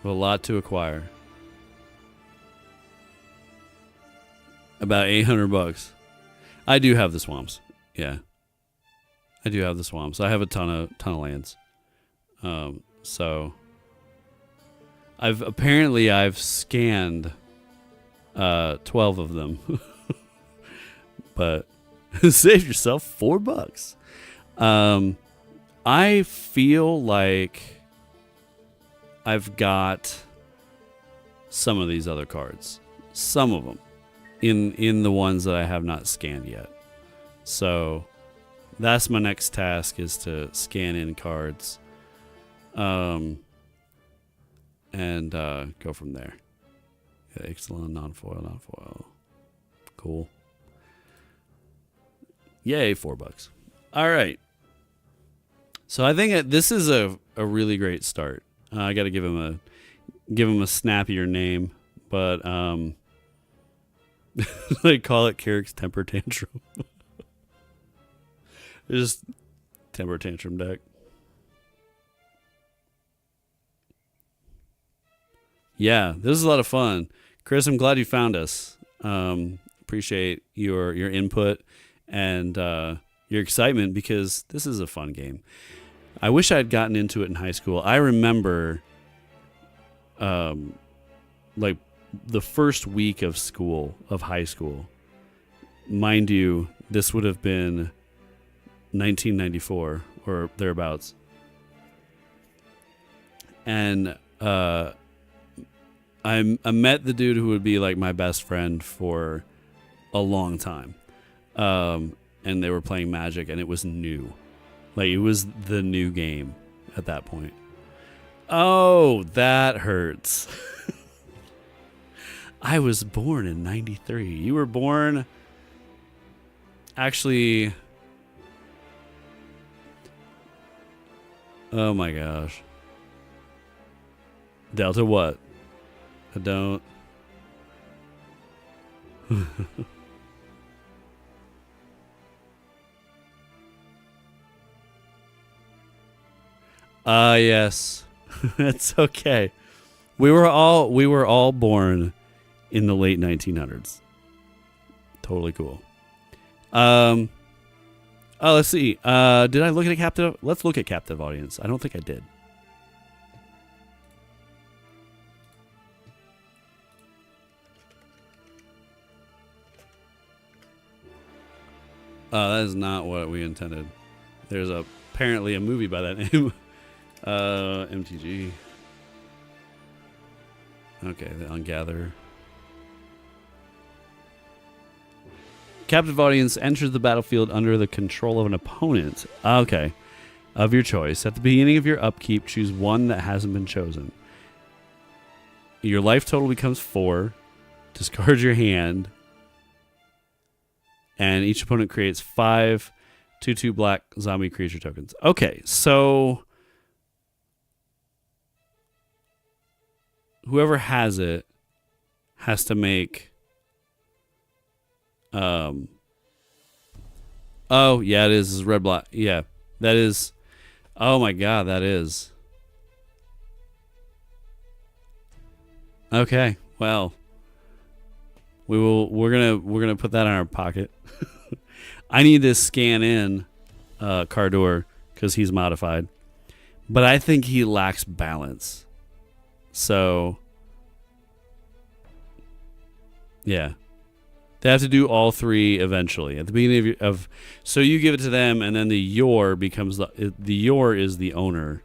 A lot to acquire. About $800. I do have the swamps. Yeah. I do have the swamps. I have a ton of lands. So I've scanned 12 of them. But save yourself $4. I feel like I've got some of these other cards. Some of them in the ones that I have not scanned yet. So that's my next task, is to scan in cards. And go from there. Yeah, Ixalan, non-foil. Cool. Yay, $4. All right. So I think this is a really great start. I got to give him a snappier name, but they call it Carrick's Temper Tantrum. Just Temper Tantrum deck. Yeah, this is a lot of fun. Chris, I'm glad you found us. Appreciate your input and your excitement, because this is a fun game. I wish I had gotten into it in high school. I remember like the first week of high school. Mind you, this would have been 1994 or thereabouts. And I met the dude who would be like my best friend for a long time. And they were playing Magic, and it was new. Like, it was the new game at that point. Oh, that hurts. I was born in 93. You were born... Actually... Oh my gosh. Delta what? I don't... Yes. It's okay. We were all born in the late 1900s. Totally cool. Oh, let's see. Did I look at a captive? Let's look at captive audience. I don't think I did. That is not what we intended. There's apparently a movie by that name. MTG. Okay, the Ungather. Captive audience enters the battlefield under the control of an opponent. Okay. Of your choice. At the beginning of your upkeep, choose one that hasn't been chosen. Your life total becomes 4. Discard your hand. And each opponent creates 5 2/2 black zombie creature tokens. Okay, so whoever has it has to make... Oh, yeah, it is. It's red, black. Yeah, that is... Oh, my God, that is... Okay, well... We're gonna put that in our pocket. I need to scan in Cardor because he's modified, but I think he lacks balance. So yeah, they have to do all 3 eventually at the beginning of so you give it to them, and then the Yor becomes the Yor is the owner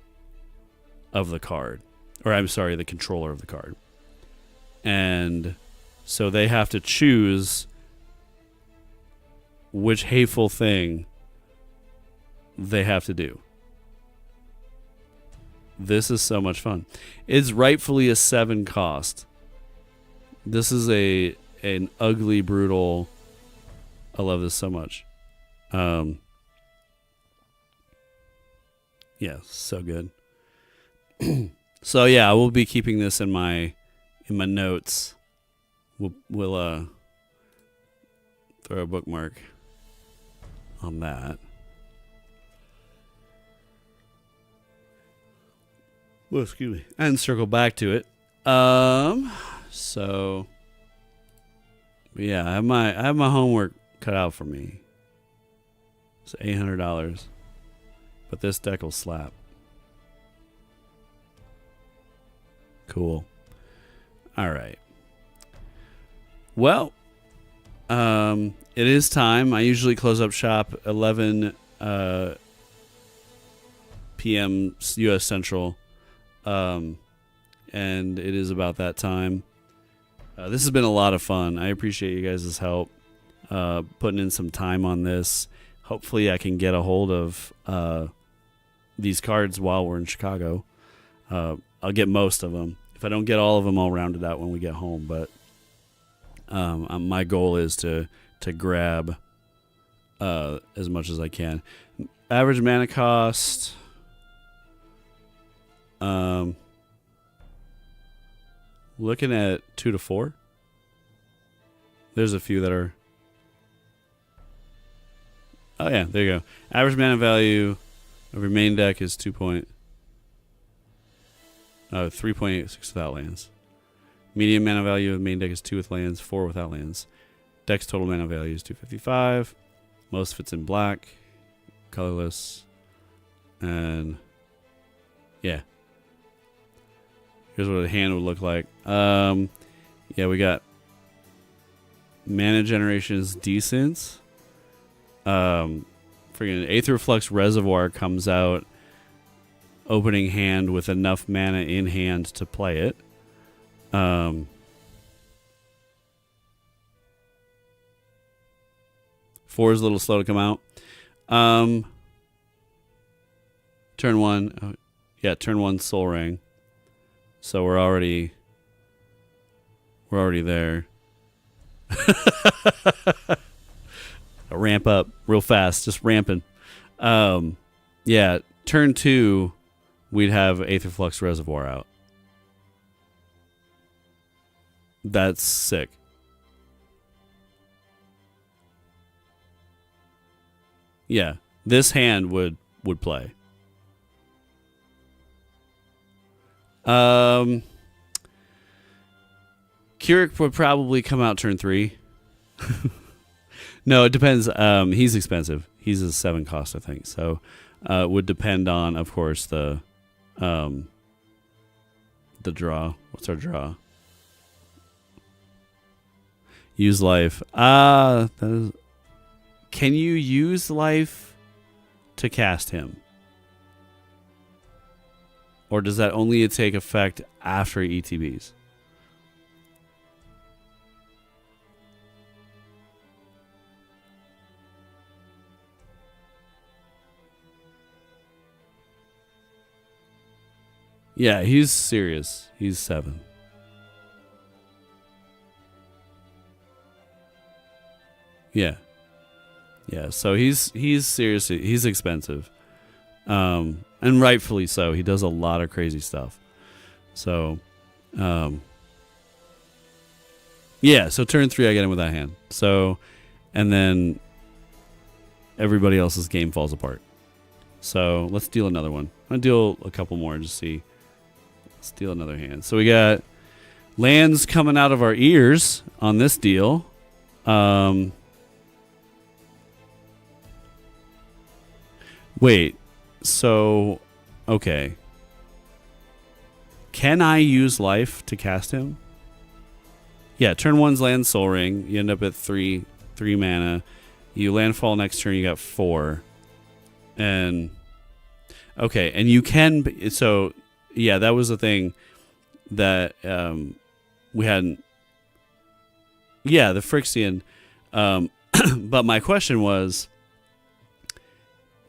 of the card, or I'm sorry, the controller of the card, and so they have to choose which hateful thing they have to do. This is so much fun. It's rightfully a 7 cost. This is an ugly, brutal... I love this so much. Yeah, so good. So yeah, I will be keeping this in my notes. We'll throw a bookmark on that. Well, excuse me. And circle back to it. So yeah, I have my homework cut out for me. It's $800. but this deck will slap. Cool. All right. Well, it is time. I usually close up shop 11 p.m. U.S. Central, and it is about that time. This has been a lot of fun. I appreciate you guys' help putting in some time on this. Hopefully I can get a hold of these cards while we're in Chicago. I'll get most of them. If I don't get all of them, I'll round it out when we get home. But my goal is to grab as much as I can. Average mana cost. Looking at 2 to 4. There's a few that are. Oh yeah, there you go. Average mana value of your main deck is 3.86 without lands. Medium mana value of main deck is 2 with lands, 4 without lands. Deck's total mana value is 255. Most fits in black, colorless, and yeah. Here's what a hand would look like. Yeah, we got mana generation is decent. Freaking Aether Flux Reservoir comes out opening hand with enough mana in hand to play it. 4 is a little slow to come out. Turn 1. Turn 1 Soul Ring. So we're already there. Ramp up real fast, just ramping. Yeah, turn 2, we'd have Aether Flux Reservoir out. That's sick. Yeah, this hand would play. Keurig would probably come out turn 3. No, it depends. He's expensive. He's a 7 cost, I think. So it would depend on, of course, the draw. What's our draw? Use life. Can you use life to cast him? Or does that only take effect after ETBs? Yeah, he's serious. He's 7. Yeah. Yeah, so he's seriously, he's expensive. And rightfully so. He does a lot of crazy stuff. So, yeah, so turn 3 I get him with that hand. So, and then everybody else's game falls apart. So, let's deal another one. I'm going to deal a couple more just see. Let's deal another hand. So, we got lands coming out of our ears on this deal. Wait. So, okay. Can I use life to cast him? Yeah, turn 1's land Soul Ring. You end up at 3 mana. You landfall next turn, you got 4. And, okay, and you can, so, yeah, that was the thing that we hadn't, yeah, the Phyrexian. But my question was,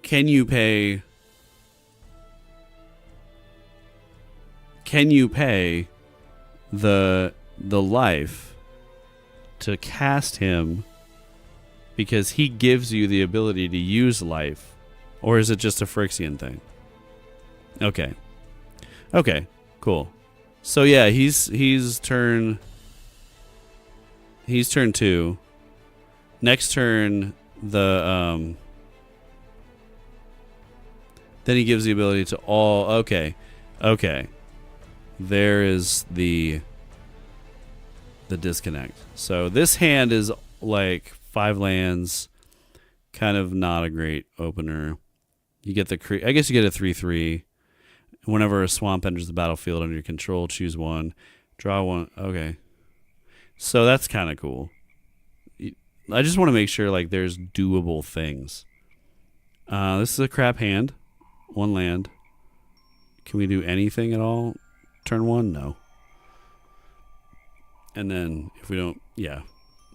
can you pay the life to cast him because he gives you the ability to use life, or is it just a Phyrexian thing? Okay, cool. So yeah, he's turn 2. Next turn the then he gives the ability to all. Okay. There is the disconnect. So this hand is like 5 lands, kind of not a great opener. You get I guess you get a 3/3. Whenever a swamp enters the battlefield under your control, choose one. Draw one. Okay. So that's kind of cool. I just want to make sure like there's doable things. This is a crap hand. 1 land. Can we do anything at all? Turn 1? No. And then if we don't, yeah.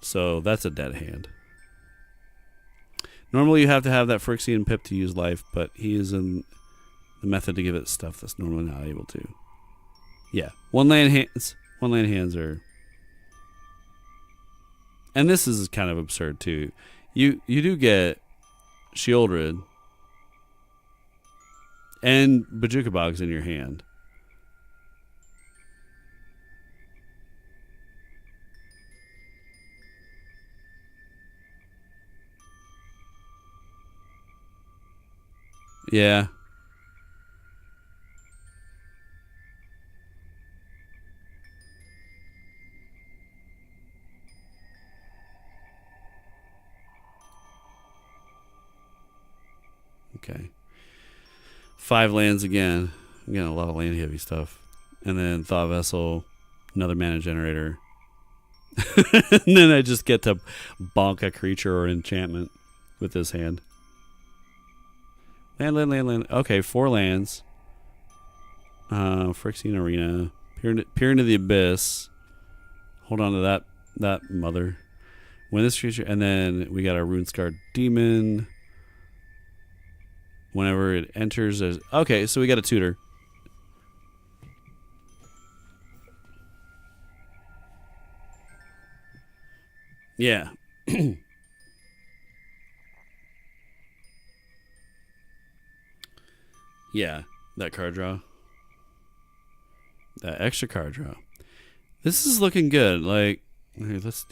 So that's a dead hand. Normally you have to have that Phyrexian Pip to use life, but he is in the method to give it stuff that's normally not able to. Yeah. 1 land hands. 1 land hands are... And this is kind of absurd too. You do get Shieldred and Bojuka Bogs in your hand. Yeah. Okay. 5 lands again. I'm getting a lot of land heavy stuff. And then Thought Vessel, another mana generator. And then I just get to bonk a creature or enchantment with this hand. Land. Okay, 4 lands. Phyrexian Arena. Peer into the Abyss. Hold on to that mother. Win this creature. And then we got our Runescarred Demon. Whenever it enters as... Okay, so we got a tutor. Yeah. Yeah, that card draw. That extra card draw. This is looking good. Like, okay, let's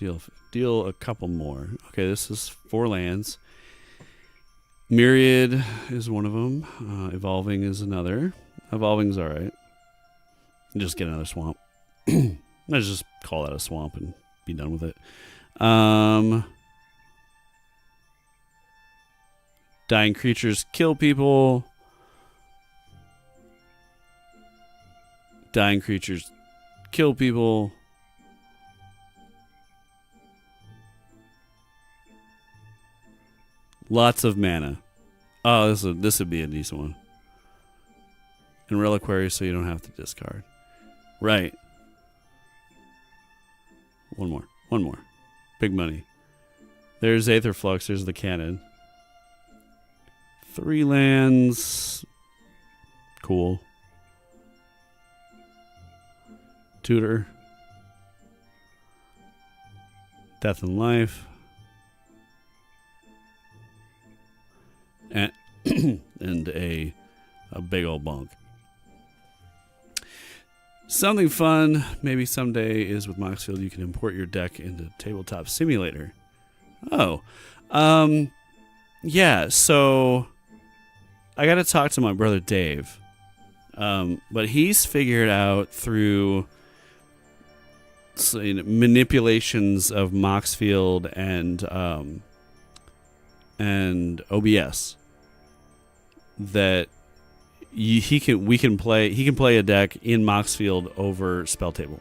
deal a couple more. Okay, this is 4 lands. Myriad is one of them. Evolving is another. Evolving's all right. Just get another swamp. Let's just call that a swamp and be done with it. Dying creatures kill people. Dying creatures kill people. Lots of mana. Oh, this would be a decent one. And Reliquary, so you don't have to discard. Right. One more. Big money. There's Aetherflux. There's the cannon. 3 lands. Cool. Tutor. Death and Life. And, and a big old bonk. Something fun, maybe someday, is with Moxfield, you can import your deck into Tabletop Simulator. Oh. Yeah, so I got to talk to my brother Dave. But he's figured out through manipulations of Moxfield and OBS that he can play a deck in Moxfield over Spell Table.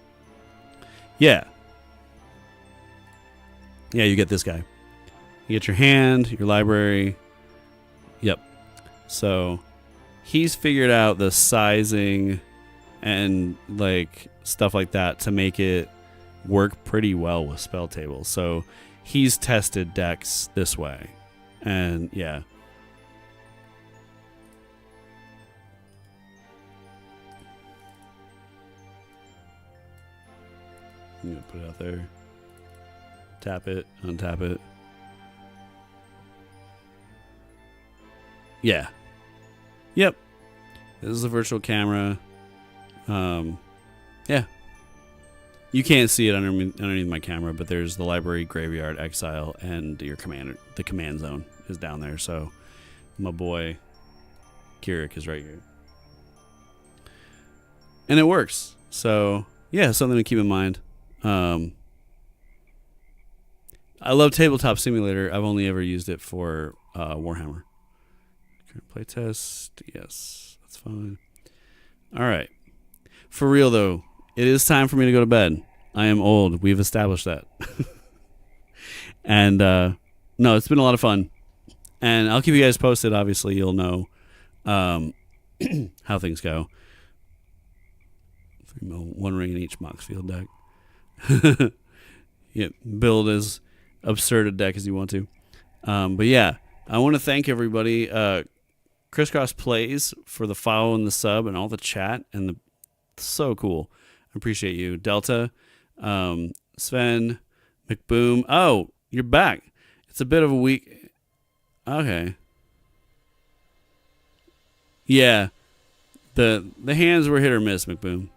Yeah, you get this guy. You get your hand, your library. Yep. So he's figured out the sizing and like stuff like that to make it work pretty well with Spell Table. So he's tested decks this way. And yeah. I'm going to put it out there. Tap it, untap it. Yeah. Yep. This is a virtual camera. Yeah. You can't see it underneath my camera, but there's the library, graveyard, exile, and your the command zone is down there. So my boy Keurig is right here. And it works. So yeah, something to keep in mind. I love Tabletop Simulator. I've only ever used it for Warhammer. Play test. Yes, that's fine. All right. For real, though, it is time for me to go to bed. I am old. We've established that. And, no, it's been a lot of fun. And I'll keep you guys posted. Obviously, you'll know how things go. 1 ring in each Moxfield deck. Yeah, build as absurd a deck as you want to. But yeah, I want to thank everybody. Crisscross Plays for the follow and the sub and all the chat and so cool. I appreciate you, Delta, Sven, McBoom. Oh, you're back. It's a bit of a week. Okay. Yeah, the hands were hit or miss, McBoom.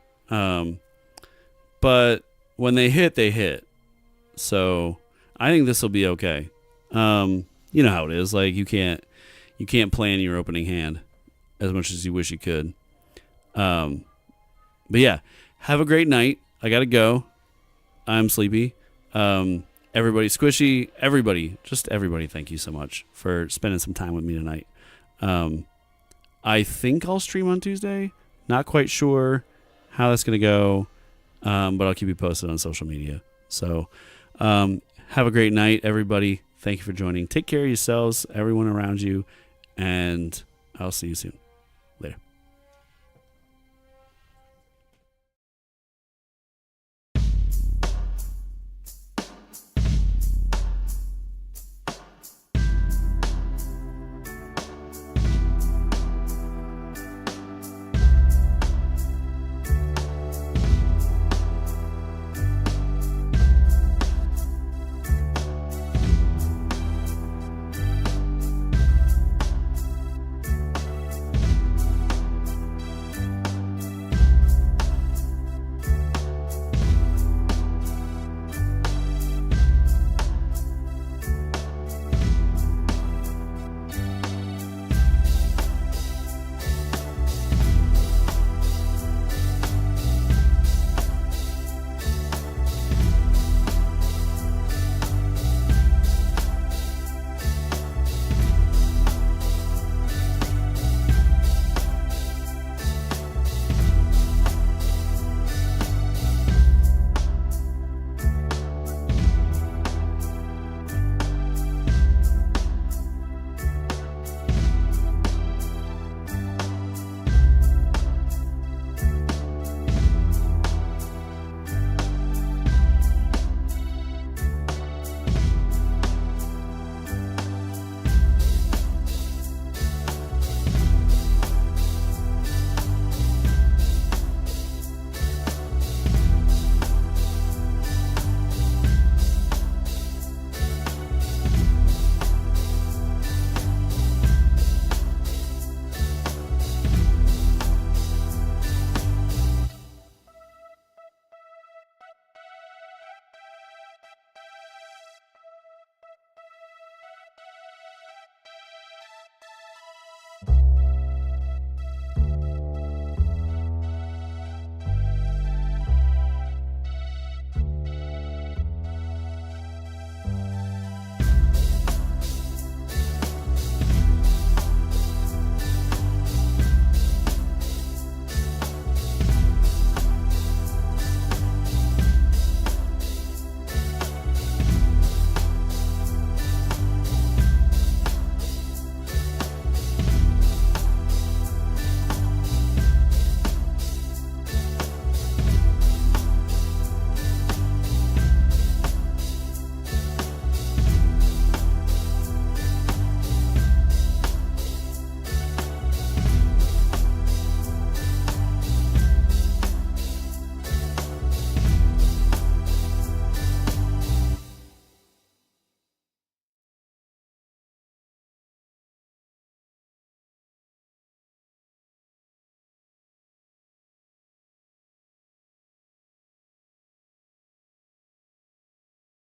But when they hit. So I think this will be okay. You know how it is. Like you can't plan your opening hand as much as you wish you could. But yeah, have a great night. I gotta go. I'm sleepy. Everybody, Squishy, just everybody, thank you so much for spending some time with me tonight. I think I'll stream on Tuesday. Not quite sure how that's gonna go, but I'll keep you posted on social media. So have a great night, everybody. Thank you for joining. Take care of yourselves, everyone around you, and I'll see you soon.